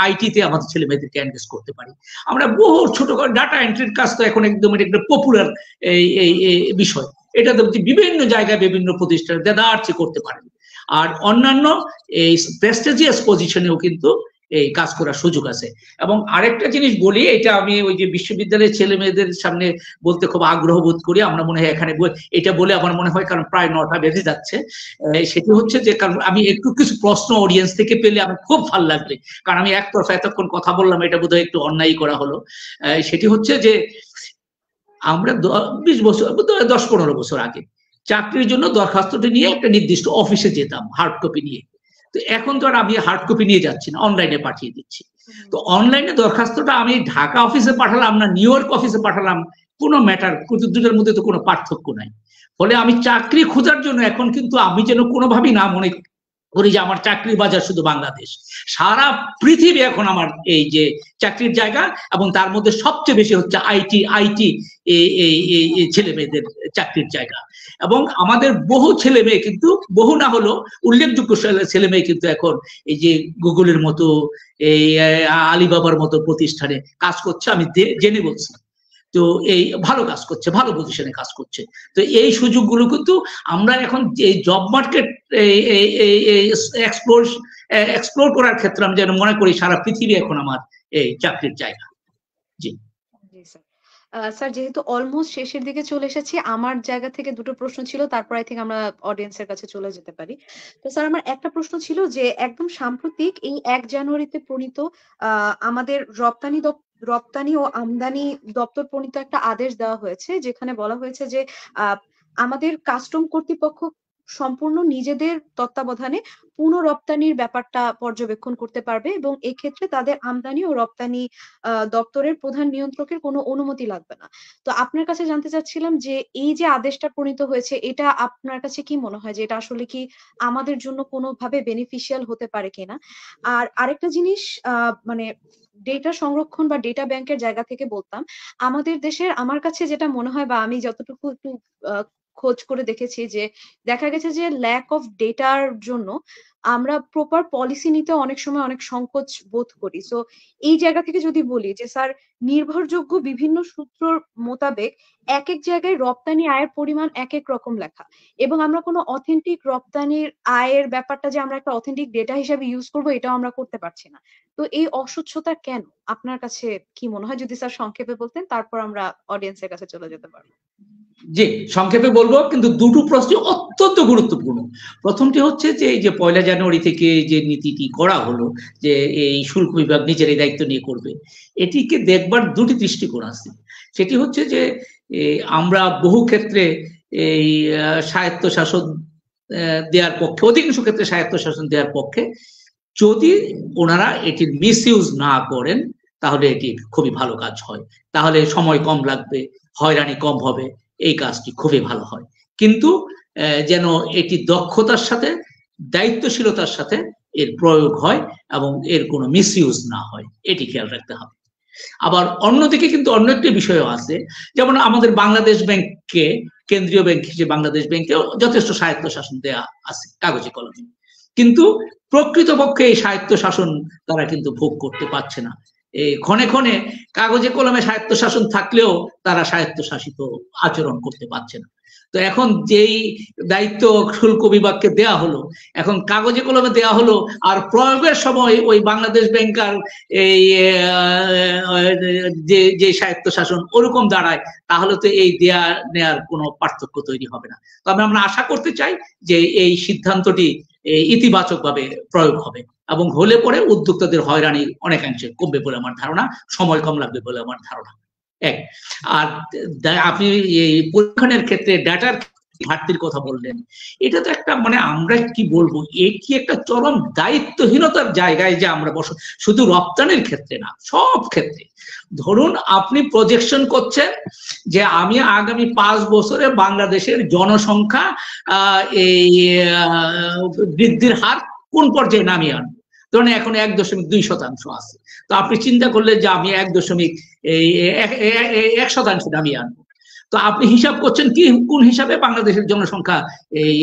আইটিতে আমাদের ছেলে মেয়েদেরকে এনগেজ করতে পারি। আমরা বহু ছোট ডাটা এন্ট্রির কাজ তো এখন একদম একটা পপুলার এই বিষয়, এটা তো বিভিন্ন জায়গায় বিভিন্ন প্রতিষ্ঠান দেদারচে করতে পারেন। আর অন্যান্য এই প্রেস্টিজিয়াস পজিশনেও কিন্তু এই কাজ করার সুযোগ আছে। এবং আরেকটা জিনিস বলি, এটা আমি ওই যে বিশ্ববিদ্যালয়ের ছেলে মেয়েদের সামনে বলতে খুব আগ্রহ বোধ করি। আমরা মনে হয় এখানে এটা বলে আমার মনে হয়, কারণ প্রায় 9টা বেজে যাচ্ছে, সেটি হচ্ছে যে কারণ আমি একটু কিছু প্রশ্ন অডিয়েন্স থেকে পেলে আমার খুব ভালো লাগবে, কারণ আমি একতরফা এতক্ষণ কথা বললাম, এটা বোধহয় একটু অন্যায় করা হলো। সেটি হচ্ছে যে আমরা 20 বছর 10-15 বছর আগে চাকরির জন্য দরখাস্তটি নিয়ে একটা নির্দিষ্ট অফিসে যেতাম হার্ড কপি নিয়ে। তো তো এখন তো আর আমি হার্ড কপি নিয়ে যাচ্ছি না, অনলাইনে পাঠিয়ে দিচ্ছি। তো অনলাইনে দরখাস্তটা আমি ঢাকা অফিসে পাঠালাম না নিউ ইয়র্ক অফিসে পাঠালাম, কোনো ম্যাটার, দুটোর মধ্যে তো কোনো পার্থক্য নাই। ফলে আমি চাকরি খোঁজার জন্য এখন কিন্তু আমি যেন কোনোভাবেই না মনে করি যে আমার চাকরির বাজার শুধু বাংলাদেশ, সারা পৃথিবী এখন আমার এই যে চাকরির জায়গা, এবং তার মধ্যে সবচেয়ে বেশি হচ্ছে আইটি ছেলে মেয়েদের চাকরির জায়গা। এবং আমাদের বহু ছেলে মেয়ে কিন্তু, বহু না হলো উল্লেখযোগ্য ছেলে মেয়ে কিন্তু এখন এই যে গুগলের মতো, এই আলিবাবার মতো প্রতিষ্ঠানে কাজ করছে, আমি জেনে বলছি। তো এই ভালো কাজ করছে, ভালো পজিশনে কাজ করছে। তো এই সুযোগগুলো কিন্তু আমরা এখন এই জব মার্কেট এক্সপ্লোর করার ক্ষেত্রে আমি যেন মনে করি সারা পৃথিবী এখন আমার এই চাকরির জায়গা। জি স্যার, যেহেতু অলমোস্ট শেষের দিকে চলে এসেছি, আমার জায়গা থেকে দুটো প্রশ্ন ছিল, তারপর আই থিঙ্ক আমরা অডিয়েন্সের কাছে চলে যেতে পারি। তো স্যার, আমার একটা প্রশ্ন ছিল যে একদম সাম্প্রতিক এই 1 জানুয়ারিতে প্রণীত আমাদের রপ্তানি ও আমদানি দপ্তর প্রণীত একটা আদেশ দেওয়া হয়েছে, যেখানে বলা হয়েছে যে আমাদের কাস্টম কর্তৃপক্ষ সম্পূর্ণ নিজেদের তত্ত্বাবধানে পুনঃরপ্তানির ব্যাপারটা পর্যবেক্ষণ করতে পারবে, এবং এক্ষেত্রে তাদের আমদানি ও রপ্তানি দপ্তরের প্রধান নিয়ন্ত্রকের কোনো অনুমতি লাগবে না। তো আপনার কাছে জানতে চাচ্ছিলাম যে এই যে আদেশটা প্রণীত হয়েছে, এটা আপনার কাছে কি মনে হয় যে এটা আসলে কি আমাদের জন্য কোনোভাবে বেনিফিশিয়াল হতে পারে কিনা? আর আরেকটা জিনিস, মানে ডেটা সংরক্ষণ বা ডেটা ব্যাংকের জায়গা থেকে বলতাম, আমাদের দেশের আমার কাছে যেটা মনে হয় বা আমি যতটুকু একটু খোঁজ করে দেখেছি, যে দেখা গেছে যে ল্যাক অফ ডেটার জন্য আমরা প্রপার পলিসি নিতে অনেক সময় অনেক সংকোচ বোধ করি। সো এই জায়গা থেকে যদি বলি যে স্যার, নির্ভরযোগ্য বিভিন্ন সূত্র মোতাবেক এক এক জায়গায় রপ্তানি আয়ের পরিমাণ এক এক রকম লেখা, এবং আমরা কোনো অথেন্টিক রপ্তানির আয়ের ব্যাপারটা যে আমরা একটা অথেন্টিক ডেটা হিসেবে ইউজ করবো, এটাও আমরা করতে পারছি না। তো এই অস্বচ্ছতা কেন আপনার কাছে কি মনে হয়, যদি স্যার সংক্ষেপে বলতেন, তারপর আমরা অডিয়েন্সের কাছে চলে যেতে পারবো। জি, সংক্ষেপে বলবো, কিন্তু দুটো প্রশ্ন অত্যন্ত গুরুত্বপূর্ণ। প্রথমটি হচ্ছে যে এই যে 1 জানুয়ারি থেকে যে নীতিটি করা হলো যে এই শুল্ক বিভাগ নিজেরাই দায়িত্ব নিয়ে করবে, এটিকে দেখবার দুটি দৃষ্টিকোণ আছে। সেটি হচ্ছে যে আমরা বহু ক্ষেত্রে এই স্বায়ত্তশাসন দেওয়ার পক্ষে, অধিকাংশ ক্ষেত্রে স্বায়ত্তশাসন দেওয়ার পক্ষে। যদি ওনারা এটির মিসইউজ না করেন তাহলে এটি খুবই ভালো কাজ হয়, তাহলে সময় কম লাগবে, হয়রানি কম হবে, এই কাজটি খুবই ভালো হয়। কিন্তু যেন এটি দক্ষতার সাথে, দায়িত্বশীলতার সাথে এর প্রয়োগ হয় এবং এর কোনো মিসইউজ না হয়, এটি খেয়াল রাখতে হবে। আবার অন্যদিকে কিন্তু অন্য একটি বিষয়ও আছে, যেমন আমাদের বাংলাদেশ ব্যাংককে কেন্দ্রীয় ব্যাংক হিসেবে বাংলাদেশ ব্যাংকে যথেষ্ট স্বায়ত্তশাসন দেয়া আছে কাগজে কলমে, কিন্তু প্রকৃতপক্ষে এই স্বায়ত্তশাসন তারা কিন্তু ভোগ করতে পারছে না। ক্ষণে ক্ষণে কাগজে কলমে স্বায়ত্তশাসন থাকলেও তারা স্বায়ত্তশাসিত আচরণ করতে পারছে না। তো এখন যেই দায়িত্ব শুল্ক বিভাগকে দেয়া হলো, এখন কাগজে কলমে দেয়া হলো, আর প্রয়োগের সময় ওই বাংলাদেশ ব্যাংকার এই যে স্বায়ত্তশাসন ওরকম দাঁড়ায়, তাহলে তো এই দেয়া নেয়ার কোনো পার্থক্য তৈরি হবে না। তবে আমরা আশা করতে চাই যে এই সিদ্ধান্তটি ইতিবাচকভাবে প্রয়োগ হবে, এবং হলে পরে উদ্যোক্তাদের হয়রানি অনেকাংশে কমবে বলে আমার ধারণা, সময় কম লাগবে বলে আমার ধারণা। এক, আর আপনি এই পরীক্ষণের ক্ষেত্রে ডাটার ঘাটতির কথা বললেন, এটা তো একটা মানে আমরা কি বলবো, এটি একটা চরম দায়িত্বহীনতার জায়গায় যে আমরা শুধু রপ্তানির ক্ষেত্রে না, সব ক্ষেত্রে। ধরুন আপনি প্রজেকশন করছেন যে আমি আগামী 5 বছরে বাংলাদেশের জনসংখ্যা এই বৃদ্ধির হার কোন পর্যায়ে নামিয়ে আনবো। ধরুন এখন 1.2% আছে, তো আপনি চিন্তা করলেন যে আমি 1.1% নামিয়ে আনবো। তো আপনি হিসাব করছেন কি, কোন হিসাবে? বাংলাদেশের জনসংখ্যা এই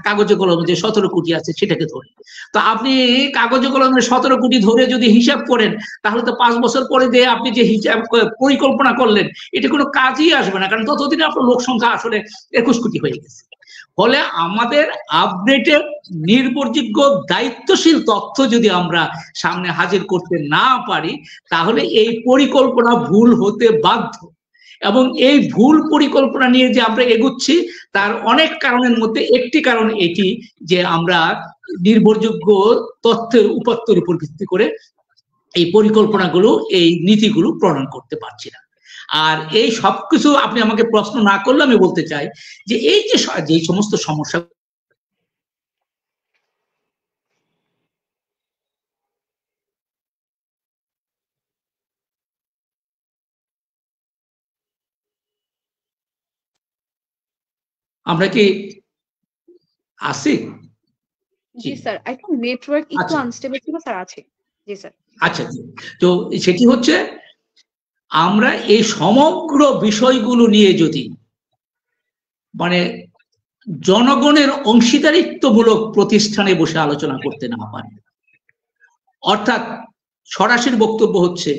কাগজে কলমে যে 17 কোটি আছে সেটাকে ধরে। তো আপনি কাগজে কলমে 17 কোটি ধরে যদি হিসাব করেন, তাহলে তো 5 বছর পরে দিয়ে আপনি যে হিসাব পরিকল্পনা করলেন এটা কোনো কাজই আসবে না, কারণ ততদিনে আপনার লোক সংখ্যা আসলে 21 কোটি হয়ে গেছে। ফলে আমাদের আপডেটেড, নির্ভরযোগ্য, দায়িত্বশীল তথ্য যদি আমরা সামনে হাজির করতে না পারি, তাহলে এই পরিকল্পনা ভুল হতে বাধ্য। এবং এই ভুল পরিকল্পনা নিয়ে যে আমরা এগুচ্ছি, তার অনেক কারণের মধ্যে একটি কারণ এটি যে আমরা নির্ভরযোগ্য তথ্যের উপাত্তের উপর ভিত্তি করে এই পরিকল্পনাগুলো, এই নীতিগুলো প্রণয়ন করতে পারছি না। আর এই সবকিছু আপনি আমাকে প্রশ্ন না করলে আমি বলতে চাই যে এই যে সমস্ত সমস্যা আমরা কি আছি? জি স্যার, আই থিংক নেটওয়ার্ক একটু আচ্ছা আনস্টেবল ছিল স্যার, আছে। জি স্যার। আচ্ছা, তো সেটি হচ্ছে আমরা এই সমগ্র বিষয়গুলো নিয়ে যদি মানে জনগণের অংশীদারিত্বমূলক প্রতিষ্ঠানে বসে আলোচনা করতে না পারি, অর্থাৎ সরাসরি বক্তব্য হচ্ছে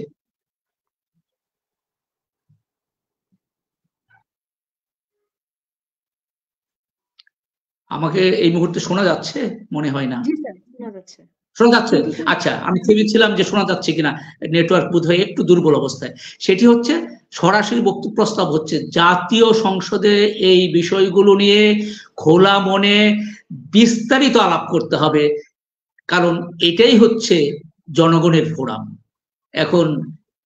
আমাকে এই মুহূর্তে শোনা যাচ্ছে মনে হয় না। জি স্যার, শোনা যাচ্ছে। শোনা যাচ্ছে? কিন্তু স্যার, আচ্ছা, আমি ভেবেছিলাম যে শোনা যাচ্ছে কিনা, নেটওয়ার্ক বোধহয় একটু দুর্বল অবস্থায়। সেটি হচ্ছে সরাসরি বক্তব্য প্রস্তাব হচ্ছে জাতীয় সংসদে এই বিষয়গুলো নিয়ে খোলা মনে বিস্তারিত আলাপ করতে হবে, কারণ এটাই হচ্ছে জনগণের ফোরাম। এখন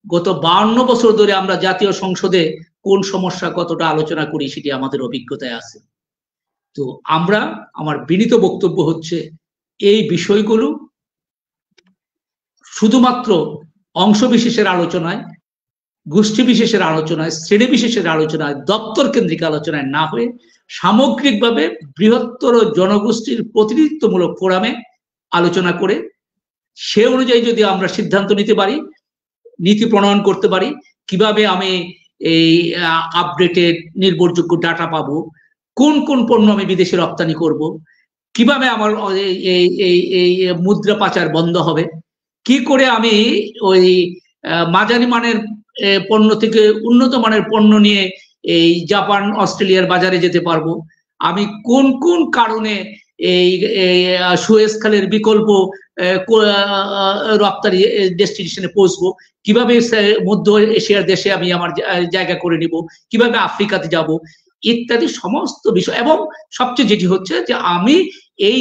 গত 52 বছর ধরে আমরা জাতীয় সংসদে কোন সমস্যা কতটা আলোচনা করি সেটি আমাদের অভিজ্ঞতায় আছে। তো আমার বিনীত বক্তব্য হচ্ছে এই বিষয়গুলো শুধুমাত্র অংশবিশেষের আলোচনায়, গোষ্ঠী বিশেষের আলোচনায়, শ্রেণী বিশেষের আলোচনায়, দপ্তর কেন্দ্রিক আলোচনায় না হয়ে সামগ্রিকভাবে বৃহত্তর জনগোষ্ঠীর প্রতিনিধিত্বমূলক ফোরামে আলোচনা করে সে অনুযায়ী যদি আমরা সিদ্ধান্ত নিতে পারি, নীতি প্রণয়ন করতে পারি, কিভাবে আমি এই আপডেটেড নির্ভরযোগ্য ডাটা পাবো, কোন কোন পণ্য আমি বিদেশে রপ্তানি করব, কিভাবে আমার এই মুদ্রা পাচার বন্ধ হবে, কি করে আমি ওই মাঝারি মানের পণ্য থেকে উন্নত মানের পণ্য নিয়ে এই জাপান অস্ট্রেলিয়ার বাজারে যেতে পারবো, আমি কোন কোন কারণে এই সুয়েজ খালের বিকল্প রপ্তানি ডেস্টিনেশনে পৌঁছবো, কিভাবে মধ্য এশিয়ার দেশে আমি আমার জায়গা করে নিব, কিভাবে আফ্রিকাতে যাব, ইত্যাদি সমস্ত বিষয়। এবং সবচেয়ে যেটি হচ্ছে যে আমি এই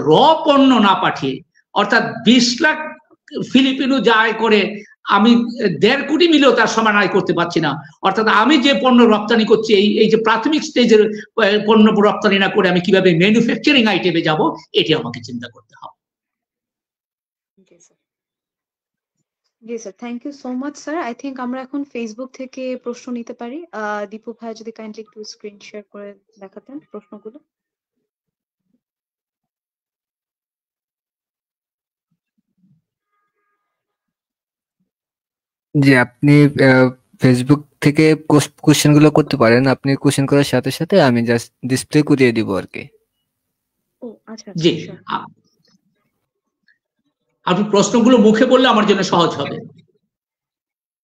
র পণ্য না পাঠিয়ে, অর্থাৎ 20 লাখ ফিলিপিনো যা আয় করে আমি 1.5 কোটি মিলেও তার সমান আয় করতে পারছি না। অর্থাৎ আমি যে পণ্য রপ্তানি করছি, এই যে প্রাথমিক স্টেজের পণ্য রপ্তানি না করে আমি কিভাবে ম্যানুফ্যাকচারিং আইটেমে যাব, এটি আমাকে চিন্তা করতে হবে। জি স্যার। জি sir, thank you so much sir. I think আমরা এখন ফেসবুক থেকে প্রশ্ন নিতে পারি। দীপু ভাই যদি কাইন্ডলি একটু স্ক্রিন শেয়ার করে দেখাতেন প্রশ্নগুলো। জি, আপনি ফেসবুক থেকে কোশ্চেন গুলো করতে পারেন। আপনি কোশ্চেন করার সাথে সাথে আমি জাস্ট ডিসপ্লে করিয়ে দিব আর কি। ও আচ্ছা জি, আচ্ছা, শিওর। আপনি প্রশ্নগুলো মুখে বললে আমার জন্য সহজ হবে।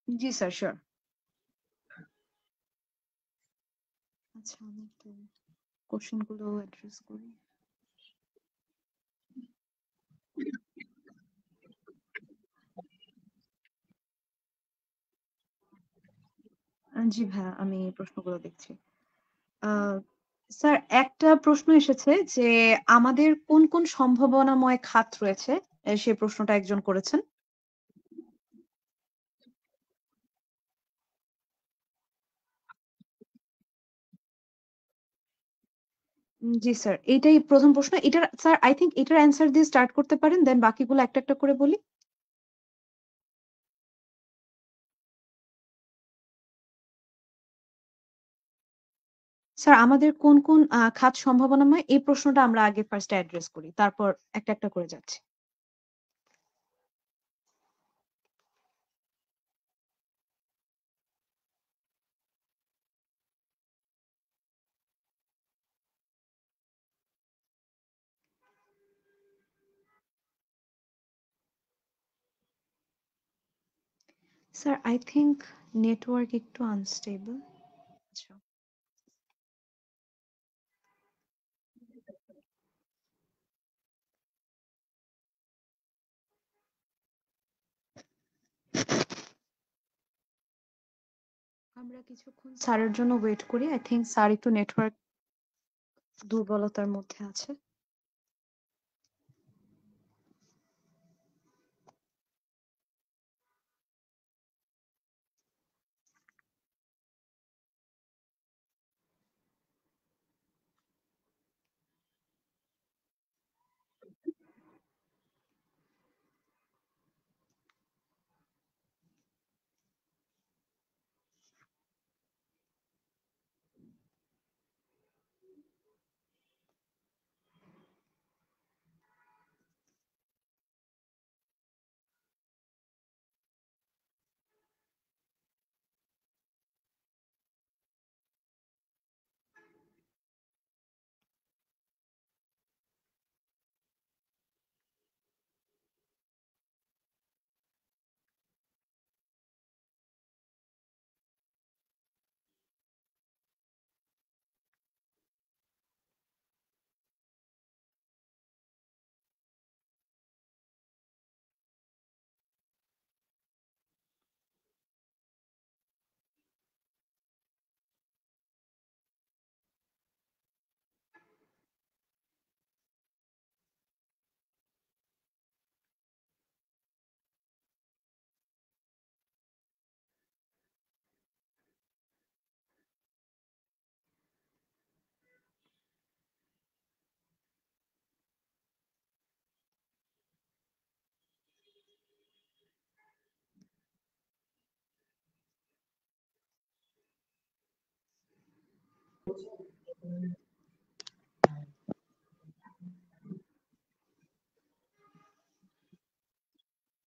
জি স্যার, শিওর। আচ্ছা, আমি একটু কোশ্চেনগুলো অ্যাড্রেস করি। জি ভাইয়া, আমি প্রশ্নগুলো দেখছি। আহ, স্যার, একটা প্রশ্ন এসেছে যে আমাদের কোন কোন সম্ভাবনাময় খাত রয়েছে, সেই প্রশ্নটা একজন করেছেন। জি স্যার, এইটাই প্রথম প্রশ্ন। এটার স্যার আই থিংক এটার অ্যান্সার দিয়ে স্টার্ট করতে পারেন, দেন বাকিগুলো একটা একটা করে বলি। স্যার, আমাদের কোন কোন খাত সম্ভাবনাময়, এই প্রশ্নটা আমরা আগে ফার্স্ট অ্যাড্রেস করি, তারপর একটা একটা করে যাচ্ছি। স্যার, আই থিংক নেটওয়ার্ক একটু আনস্টেবল। আচ্ছা, আমরা কিছুক্ষণ স্যারের জন্য ওয়েট করি। আই থিংক স্যার একটু নেটওয়ার্ক দুর্বলতার মধ্যে আছে।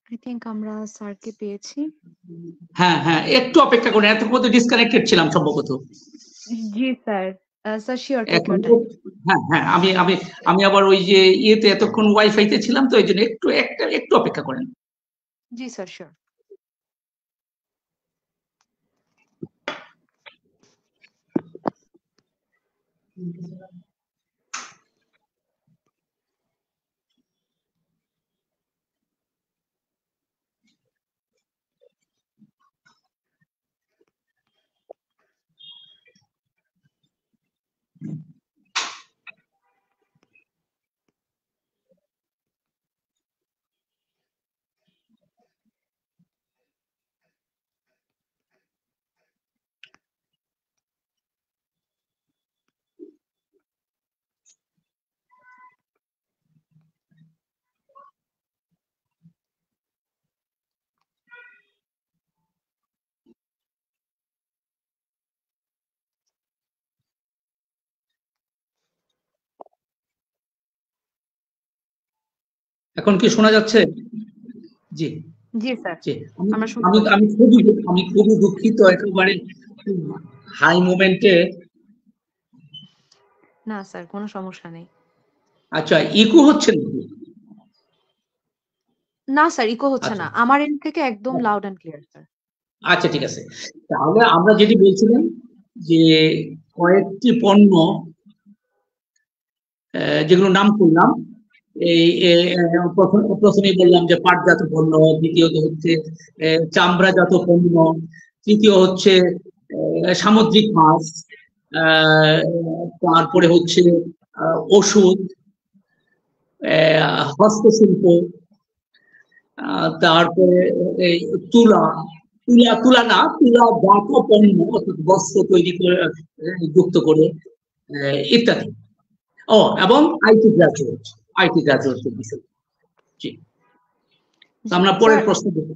আই থিংক আমরা স্যারকে পেয়েছি। হ্যাঁ হ্যাঁ, একটু অপেক্ষা করুন, এতক্ষণ তো ডিসকানেক্টেড ছিলাম সম্ভবত। জি স্যার, স্যার শিওর, টেক এখন ইওর টাইম। হ্যাঁ হ্যাঁ, আমি আমি আমি আবার ওই যে ইয়েতে এতক্ষণ ওয়াইফাইতে ছিলাম, তো এই জন্য একটু অপেক্ষা করেন। জি স্যার, শিওর। এখন কি শোনা যাচ্ছে? জি জি স্যার, জি, আমরা শুনতে আমি পাচ্ছি। আমি খুবই দুঃখিত, একেবারে হাই মোমেন্টে। না স্যার, কোনো সমস্যা নেই। আচ্ছা, ইকো হচ্ছে নাকি? না স্যার, ইকো হচ্ছে আচ্ছা না, আমার এন্ড থেকে একদম লাউড এন্ড ক্লিয়ার স্যার। আচ্ছা, ঠিক আছে। তাহলে আমরা যেটি বলছিলাম যে কয়েকটি পণ্য যেগুলো নাম করলাম, এই প্রথমেই বললাম যে পাটজাত পণ্য, দ্বিতীয়ত হচ্ছে চামড়াজাত পণ্য, তৃতীয় হচ্ছে সামুদ্রিক মাছ, তারপরে হচ্ছে ওষুধ, হস্তশিল্প, তারপরে এই তুলা তুলা না, তুলাজাত পণ্য অর্থাৎ বস্ত্র তৈরি করে যুক্ত করে, ইত্যাদি। ও, এবং আইটি গ্রাজুয়েট বিষয়। জি, আমরা পরের প্রশ্ন দেখব।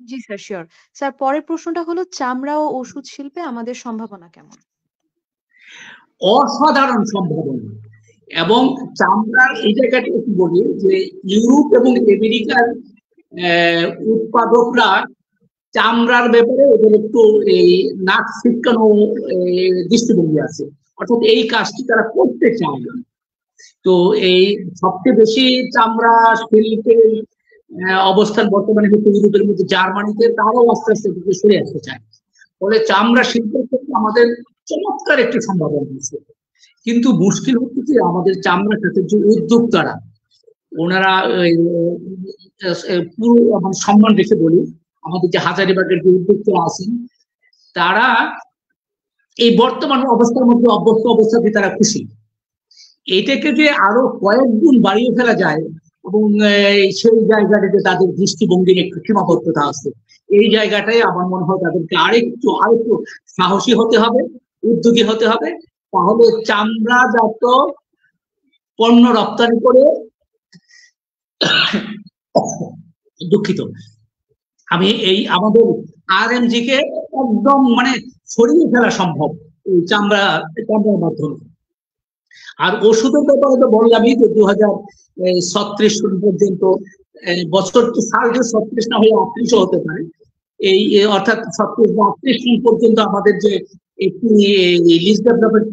জি স্যার, শিওর। স্যার, পরের প্রশ্নটা হলো চামড়া ও ওষুধ শিল্পে আমাদের সম্ভাবনা কেমন? অসাধারণ সম্ভাবনা। এবং চামড়ার এই জায়গাটা একটু বলি যে ইউরোপ এবং আমেরিকার উৎপাদকরা চামড়ার ব্যাপারে ওদের একটু এই নাক ছিটকানো দৃষ্টিভঙ্গি আছে, অর্থাৎ এই কাজটি তারা করতে চায় না। তো এই সবচেয়ে বেশি চামড়া শিল্পের অবস্থান বর্তমানে হচ্ছে ইউরোপের মধ্যে, জার্মানিতে, তারাও আস্তে আস্তে দিকে সরে আসতে চায়। ফলে চামড়া শিল্পের ক্ষেত্রে আমাদের চমৎকার একটি সম্ভাবনা আছে। কিন্তু মুশকিল হচ্ছে যে আমাদের চামড়া খাতের যে উদ্যোক্তারা, ওনারা পুরো সম্মান রেখে বলি, আমাদের যে হাজারীবাগের যে উদ্যোক্তারা আছেন, তারা এই বর্তমান অবস্থার মধ্যে অবস্থাতে তারা খুশি। এইটাকে যে আরো কয়েক গুণ বাড়িয়ে ফেলা যায়, এবং সেই জায়গাটাতে তাদের দৃষ্টিভঙ্গির একটু সীমাবদ্ধতা আছে। এই জায়গাটাই আমার মনে হয় তাদেরকে আরেকটু সাহসী হতে হবে, উদ্যোগী হতে হবে। তাহলে চামড়াজাত পণ্য রপ্তানি করে, দুঃখিত, আমি এই আমাদের আরএমজি কে একদম মানে সরিয়ে ফেলা সম্ভব এই চামড়ার মাধ্যমে। আর ওষুধের ব্যাপারে তো বললামই যে 2036 পর্যন্ত, বছর সাল 36 না হলে 38 হতে পারে, এই অর্থাৎ 36 বা 38 সাল পর্যন্ত আমাদের যে একটি লিস্ট ডেভেলপড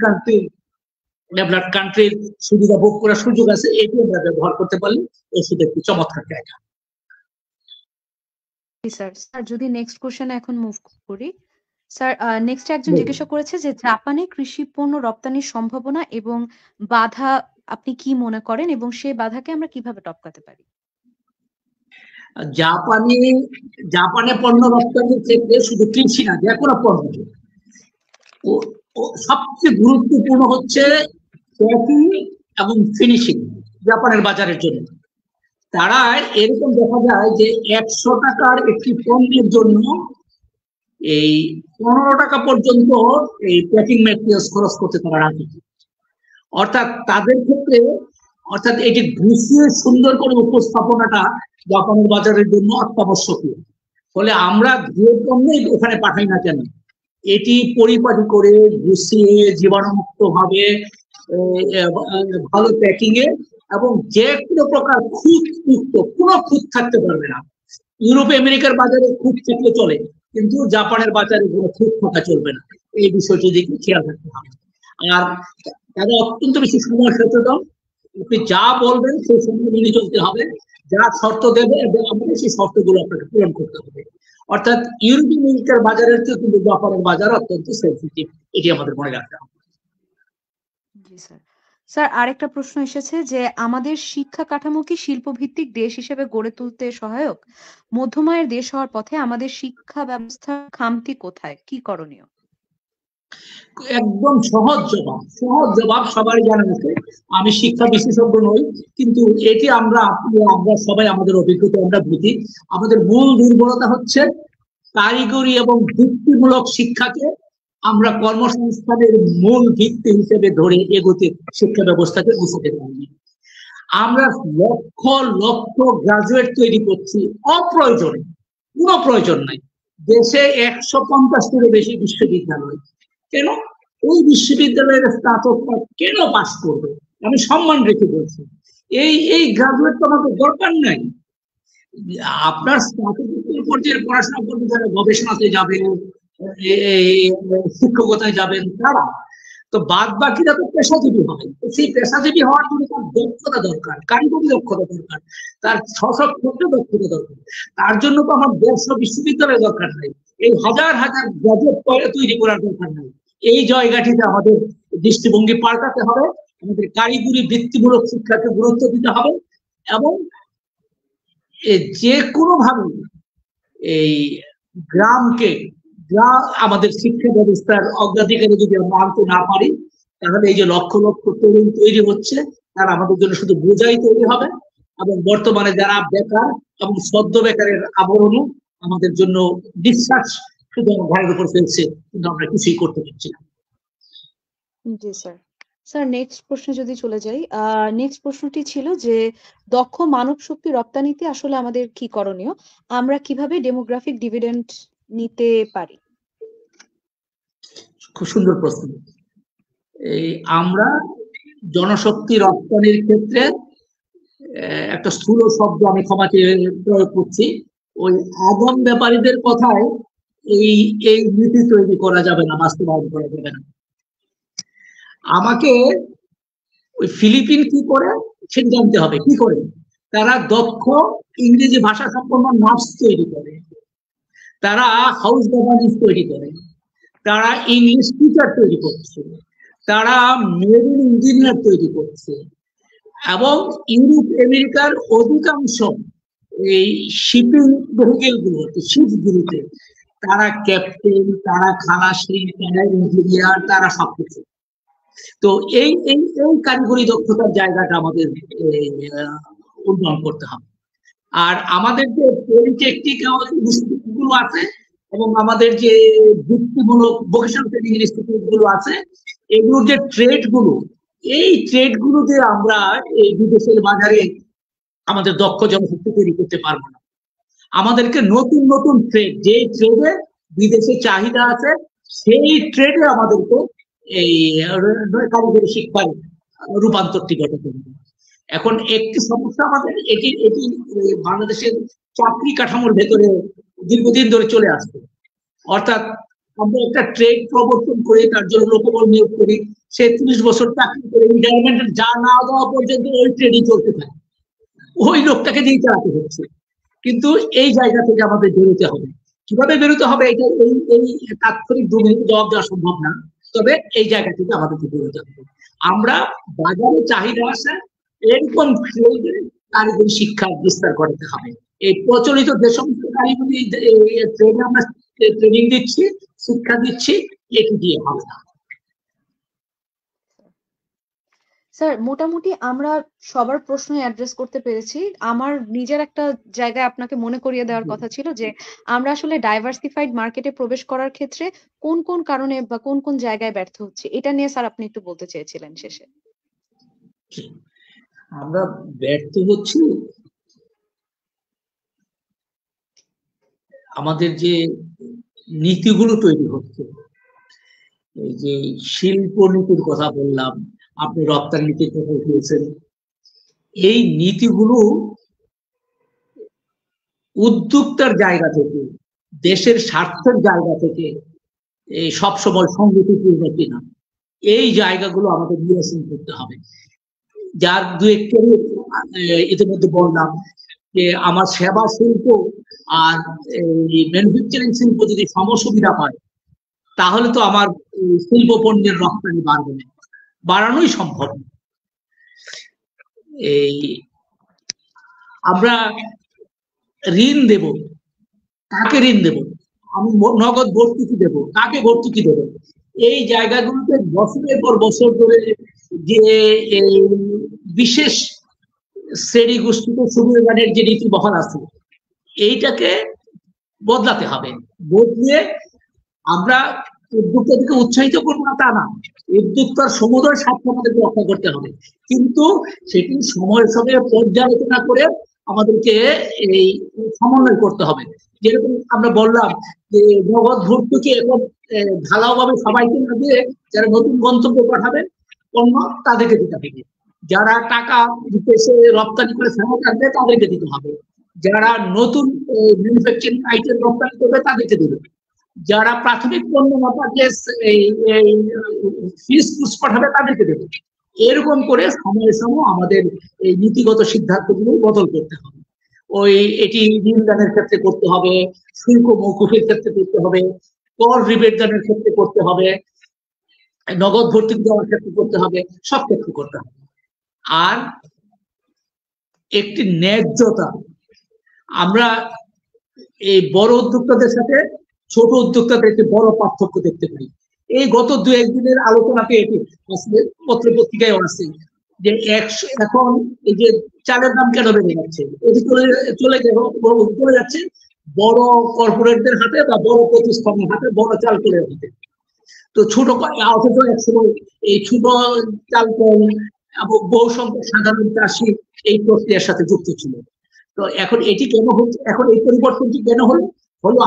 কান্ট্রির সুবিধা ভোগ করার সুযোগ আছে, এটি আমরা ব্যবহার করতে পারলে ওষুধ একটি চমৎকার জায়গা। স্যার, স্যার যদি নেক্সট কোশ্চেন এখন মুভ করি। স্যার, নেক্সট একজন জিজ্ঞাসা করেছে যে জাপানে কৃষি পণ্য রপ্তানির সম্ভাবনা এবং বাধা আপনি কি মনে করেন, এবং সেই বাধাকে আমরা কিভাবে টপকাতে পারি? জাপানে পণ্য রপ্তানির ক্ষেত্রে শুধু কৃষি না, যে কোনো পণ্য সবচেয়ে গুরুত্বপূর্ণ হচ্ছে প্যাকিং এবং ফিনিশিং জাপানের বাজারের জন্য। তারা এরকম দেখা যায় যে 100 টাকার একটি পণ্যের জন্য এই 15 টাকা পর্যন্ত এই প্যাকিং ম্যাটেরিয়ালস খরচ করতে তারা রাজি। অর্থাৎ তাদের ক্ষেত্রে, অর্থাৎ এটি গুছিয়ে সুন্দর করে উপস্থাপনাটা জাপানের বাজারের জন্য অত্যাবশ্যকীয়। ফলে আমরা যে পণ্যই ওখানে পাঠাই না কেন, এটি পরিপাটি করে গুছিয়ে জীবাণুমুক্ত ভাবে ভালো প্যাকিং এ এবং যে কোনো প্রকার খুঁত মুক্ত, কোনো খুঁত থাকতে পারবে না। ইউরোপ আমেরিকার বাজারে খুঁত থাকলে চলে, কিন্তু জাপানের বাজারে কোনো খুঁত থাকা চলবে না। এই বিষয়টি দিকে খেয়াল রাখতে হবে। আর তারা অত্যন্ত বেশি সময় সচেতন। আপনি যা বলবেন সেই সময় মেনে চলতে হবে, যা শর্ত দেবে আমাদের সেই শর্তগুলো আপনাকে পূরণ করতে হবে। অর্থাৎ ইউরোপ আমেরিকার বাজারের চেয়ে কিন্তু জাপানের বাজার অত্যন্ত সেন্সিটিভ, এটি আমাদের মনে রাখতে হবে। জি স্যার। স্যার, আরেকটা প্রশ্ন এসেছে যে আমাদের শিক্ষা কাঠামো কি শিল্পভিত্তিক দেশ হিসেবে গড়ে তুলতে সহায়ক? মধ্যম আয়ের দেশ হওয়ার পথে আমাদের শিক্ষা ব্যবস্থার খামতি কোথায়? কি করণীয়? একদম সহজ জবাব সবারই জানা আছে। আমি শিক্ষা বিশেষজ্ঞ নই, কিন্তু এটি আমরা সবাই আমাদের অভিজ্ঞতা আমরা বুঝি। আমাদের মূল দুর্বলতা হচ্ছে কারিগরি এবং বৃত্তিমূলক শিক্ষাকে আমরা কর্মসংস্থানের মূল ভিত্তি হিসেবে ধরে এগোতে শিক্ষা ব্যবস্থাকে গুছাতে পারি। আমরা লক্ষ লক্ষ গ্রাজুয়েট তৈরি করছি অপ্রয়োজনে, কোনো প্রয়োজন নাই। দেশে 150টিরও বেশি বিশ্ববিদ্যালয়, কেন ওই বিশ্ববিদ্যালয়ের স্নাতকরা কেন পাস করবে? আমি সম্মান রেখে বলছি, এই গ্রাজুয়েট তো আমাদের দরকার নাই। আপনার স্নাতকোত্তর পর্যায়ের পড়াশোনা করতে যারা গবেষণাতে যাবেন, শিক্ষকতায় যাবেন তারা, তো বাদ বাকিরা তো পেশাজীবী হয়। সেই পেশাজীবী হওয়ার জন্য তার দক্ষতা দরকার, কারিগরি দক্ষতা দরকার, তার সশস্ত্র দক্ষতা দরকার। তার জন্য তো আমার 150 বিশ্ববিদ্যালয় দরকার নাই, এই হাজার হাজার গ্রাজুয়েট তৈরি করার দরকার নাই। এই জায়গাটিতে আমাদের দৃষ্টিভঙ্গি পাল্টাতে হবে, আমাদের কারিগরি বৃত্তিমূলক শিক্ষাকে গুরুত্ব দিতে হবে এবং যে কোনো ভাবে এই গ্রামকে আমাদের শিক্ষা ব্যবস্থার অগ্রাধিকারে যদি আমরা আনতে না পারি, তাহলে এই যে লক্ষ লক্ষ তরুণ তৈরি হচ্ছে তারা আমাদের জন্য শুধু বোঝাই তৈরি হবে, এবং বর্তমানে যারা বেকার এবং সদ্য বেকারের আবরণও আমাদের জন্য বিশ্বাস শুধু ঘরের উপর ফেলছে, কিন্তু আমরা কিছুই করতে পারছি না। জি স্যার। স্যার, নেক্সট প্রশ্নে যদি চলে যাই, নেক্সট প্রশ্নটি ছিল যে দক্ষ মানব শক্তি রপ্তানিতে আসলে আমাদের কি করণীয়? আমরা কিভাবে ডেমোগ্রাফিক ডিভিডেন্ড নিতে পারি? খুব সুন্দর প্রশ্ন। এই আমরা জনশক্তি রপ্তানির ক্ষেত্রে একটা স্থূল শব্দ আমি ক্ষমাকে প্রয়োগ করছি, ওই আদম ব্যাপারীদের কথায় এই এই নীতি তৈরি করা যাবে না, বাস্তবায়ন করা যাবে না। আমাকে ওই ফিলিপিন কি করে সেটা জানতে হবে। কি করে? তারা দক্ষ ইংরেজি ভাষা সম্পন্ন নার্স তৈরি করে, তারা হাউস গভর্নেন্স তৈরি করে, তারা ইংলিশ টিচার তৈরি করছে, তারা মেরিন ইঞ্জিনিয়ার তৈরি করছে, এবং ইউরোপ আমেরিকার অধিকাংশ এই শিপিং ভেহিকেল গুলোতে, শিপগুলোতে তারা ক্যাপ্টেন, তারা খালাসি, তারা ইঞ্জিনিয়ার, তারা সবকিছু। তো এই এই এই কারিগরি দক্ষতার জায়গাটা আমাদের উন্নয়ন করতে হবে। আর আমাদের যে পলিটেকনিক ইনস্টিটিউট গুলো আছে এবং আমাদের যে বৃত্তিমূলক ভোকেশনাল ট্রেনিং ইনস্টিটিউট গুলো আছে, এগুলোর যে ট্রেড গুলো, এই ট্রেড গুলোতে আমরা এই বিদেশের বাজারে আমাদের দক্ষ জনশক্তি তৈরি করতে পারবো না। আমাদেরকে নতুন নতুন ট্রেড, যে ট্রেডে বিদেশে চাহিদা আছে, সেই ট্রেডে আমাদেরকে এই কারিগরি শিক্ষার রূপান্তরটি ঘটাতে হবে। এখন একটি সমস্যা আমাদের এটি এটি বাংলাদেশের চাকরি কাঠামোর ভেতরে দীর্ঘদিন ধরে চলে আসছে। অর্থাৎ আমরা একটা ট্রেড প্রবর্তন করে তার জন্য লোকবল নিয়োগ করি, সে 30 বছর চাকরি করে রিটায়ারমেন্ট যা না দেওয়া পর্যন্ত ওই ট্রেডই চলতে থাকে, ওই লোকটাকে দিয়ে চালাতে হচ্ছে। কিন্তু এই জায়গা থেকে আমাদের বেরোতে হবে। কিভাবে বেরোতে হবে এটা এই তাৎক্ষণিক 2 মিনিট জবাব দেওয়া সম্ভব না, তবে এই জায়গা থেকে আমাদেরকে বেরোতে হবে। আমরা বাজারে চাহিদা আছে এরকম ফিল্ডে কারিগরি শিক্ষা বিস্তার করতে হবে। এই প্রচলিত যে সমস্ত কারিগরি ট্রেনে আমরা ট্রেনিং দিচ্ছি, শিক্ষা দিচ্ছি, এটি দিয়ে হবে না। স্যার, মোটামুটি আমরা সবার প্রশ্ন অ্যাড্রেস করতে পেরেছি। আমার নিজের একটা জায়গায় আপনাকে মনে করিয়ে দেওয়ার কথা ছিল যে আমরা আসলে ডাইভার্সিফাইড মার্কেটে প্রবেশ করার ক্ষেত্রে কোন কোন কারণে বা কোন কোন জায়গায় ব্যর্থ হচ্ছে, এটা নিয়ে স্যার আপনি একটু বলতে চেয়েছিলেন শেষে। আমরা ব্যর্থ হচ্ছি আমাদের যে নীতিগুলো তৈরি হচ্ছে, এই যে শিল্পনীতির কথা বললাম, আপনি রপ্তানি নীতির কথা বলেছেন, এই নীতিগুলো উদ্যোক্তার জায়গা থেকে, দেশের স্বার্থের জায়গা থেকে এই সবসময় সংগঠিপূর্ণ কিনা, এই জায়গাগুলো আমাদের বিবেচনা করতে হবে। যার দু একটি ইতিমধ্যে বললাম যে আমার সেবা শিল্প আর এই ম্যানুফ্যাকচারিং শিল্প যদি সমসুবিধা পায়, তাহলে তো আমার শিল্প পণ্যের রপ্তানি বাড়বে না, বাড়ানোই সম্ভব। এই আমরা ঋণ দেব, কাকে ঋণ দেব, আমি নগদ ভর্তুকি দেব, কাকে ভর্তুকি দেব, এই জায়গাগুলোতে বছরের পর বছর ধরে যে বিশেষ শ্রেণী গোষ্ঠীত সুবিধানের যে নীতি বহাল আছে, এইটাকে বদলাতে হবে। বদলে আমরা উদ্যোক্তাদেরকে উৎসাহিত করবো না তা না, উদ্যোক্তার সমুদয় স্বার্থ আমাদেরকে রক্ষা করতে হবে, কিন্তু সেটি সময়ের সঙ্গে পর্যালোচনা করে আমাদেরকে এই সমন্বয় করতে হবে। যেরকম আমরা বললাম যে নগদ ভর্তুকি এখন ঢালাওভাবে সবাইকে না দিয়ে যারা নতুন গন্তব্য পাঠাবেন পণ্য তাদেরকে দিতে হবে, যারা টাকা বিদেশে রপ্তানি করে ফেরত আনবে তাদেরকে দিতে হবে, যারা নতুন ম্যানুফ্যাকচারিং আইটেম রপ্তানি করবে তাদেরকে দেবে, যারা প্রাথমিক পণ্য না পাঠিয়ে ফিস কুস পাঠাবে তাদেরকে দেবে। এরকম করে সময়ের সময় আমাদের এই নীতিগত সিদ্ধান্তগুলো বদল করতে হবে। ওই এটি ঋণ দানের ক্ষেত্রে করতে হবে, শুল্ক মৌকুফের ক্ষেত্রে করতে হবে, কর রিবেট দানের ক্ষেত্রে করতে হবে, নগদ ভর্তুকি দেওয়ার ক্ষেত্রে করতে হবে, সব ক্ষেত্রে করতে হবে। আর একটি ন্যায্যতা, আমরা এই বড় উদ্যোক্তাদের সাথে ছোট উদ্যোক্তাদের একটি বড় পার্থক্য দেখতে পাই। এই গত দু একদিনের আলোচনাতে এটি পত্র পত্রিকায় আসছে যে এখন এই যে চালের দাম কেন বেড়ে যাচ্ছে, এটি চলে যাচ্ছে বড় কর্পোরেটদের হাতে বা বড় প্রতিষ্ঠানের হাতে, বড় চাল কলের হাতে। তো ছোট অথচ একসময় এই ছোট চাল কল এবং বহু সংখ্যক সাধারণ চাষি এই প্রক্রিয়ার সাথে যুক্ত ছিল। তো এখন এটি কেন হচ্ছে, এখন এই পরিবর্তনটি কেন হলো?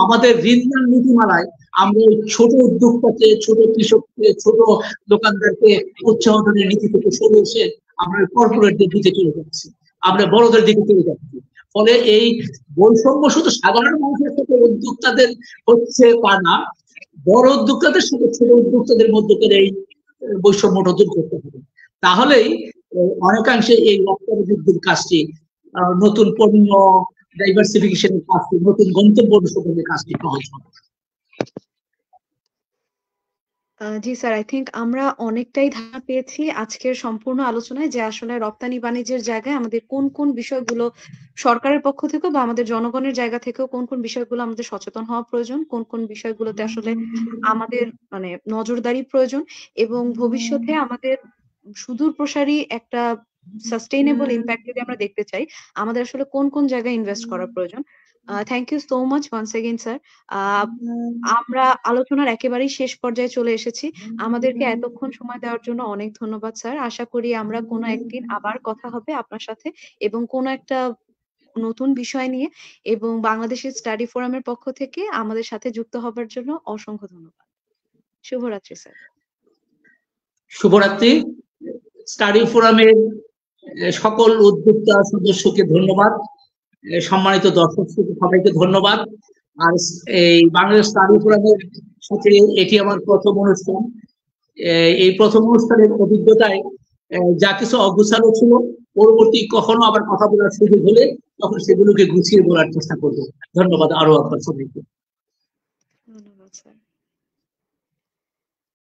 আমাদের ঋণ দান নীতিমালায় আমরা এই ছোট উদ্যোক্তাকে, ছোট কৃষককে, ছোট দোকানদারকে উৎসাহ দানের নীতি থেকে সরে এসে আমরা কর্পোরেটদের দিকে চলে যাচ্ছি, আমরা বড়দের দিকে চলে যাচ্ছি। ফলে এই বৈষম্য শুধু সাধারণ মানুষের সাথে উদ্যোক্তাদের হচ্ছে তা না, বড় উদ্যোক্তাদের সাথে ছোট উদ্যোক্তাদের মধ্যে করে এই বৈষম্যটা দূর করতে হবে। তাহলেই অনেকাংশে এই রপ্তানি যুদ্ধের কাজটি, নতুন পণ্য ডাইভার্সিফিকেশনের কাজটি, নতুন গন্তব্য অনুসন্ধানের কাজটি সহজ হবে। জি স্যার, আই থিঙ্ক আমরা অনেকটাই ধারণা পেয়েছি আজকের সম্পূর্ণ আলোচনায় যে আসলে রপ্তানি বাণিজ্যের জায়গায় আমাদের কোন কোন বিষয়গুলো সরকারের পক্ষ থেকে বা আমাদের জনগণের জায়গা থেকেও কোন কোন বিষয়গুলো আমাদের সচেতন হওয়া প্রয়োজন, কোন কোন বিষয়গুলোতে আসলে আমাদের মানে নজরদারি প্রয়োজন, এবং ভবিষ্যতে আমাদের সুদূর প্রসারী একটা সাস্টেইনেবল ইম্প্যাক্ট যদি আমরা দেখতে চাই, আমাদের আসলে কোন কোন জায়গায় ইনভেস্ট করা প্রয়োজন। Thank you so much once again sir. আমরা আলোচনার একেবারেই শেষ পর্যায়ে চলে এসেছি। আমাদেরকে এতক্ষণ সময় দেওয়ার জন্য অনেক ধন্যবাদ স্যার। আশা করি আমরা কোনো একদিন আবার কথা হবে আপনার সাথে এবং কোনো একটা নতুন বিষয় নিয়ে, এবং বাংলাদেশের স্টাডি ফোরামের পক্ষ থেকে আমাদের সাথে যুক্ত হবার জন্য অসংখ্য ধন্যবাদ। শুভরাত্রি স্যার। শুভরাত্রি। স্টাডি ফোরামের সকল উদ্যোক্তা সদস্যকে ধন্যবাদ, সম্মানিত দর্শক সবাইকে ধন্যবাদ। আর এই বাংলাদেশ স্টাডি ফোরামের সাথে এটি আমার প্রথম অনুষ্ঠান। এই প্রথম অনুষ্ঠানের অভিজ্ঞতায় যা কিছু অগুছালো ছিল, পরবর্তী কখনো আবার কথা বলার সুযোগ হলে তখন সেগুলোকে গুছিয়ে বলার চেষ্টা করবো। ধন্যবাদ আরো আপনার সবাইকে। ধন্যবাদ স্যার।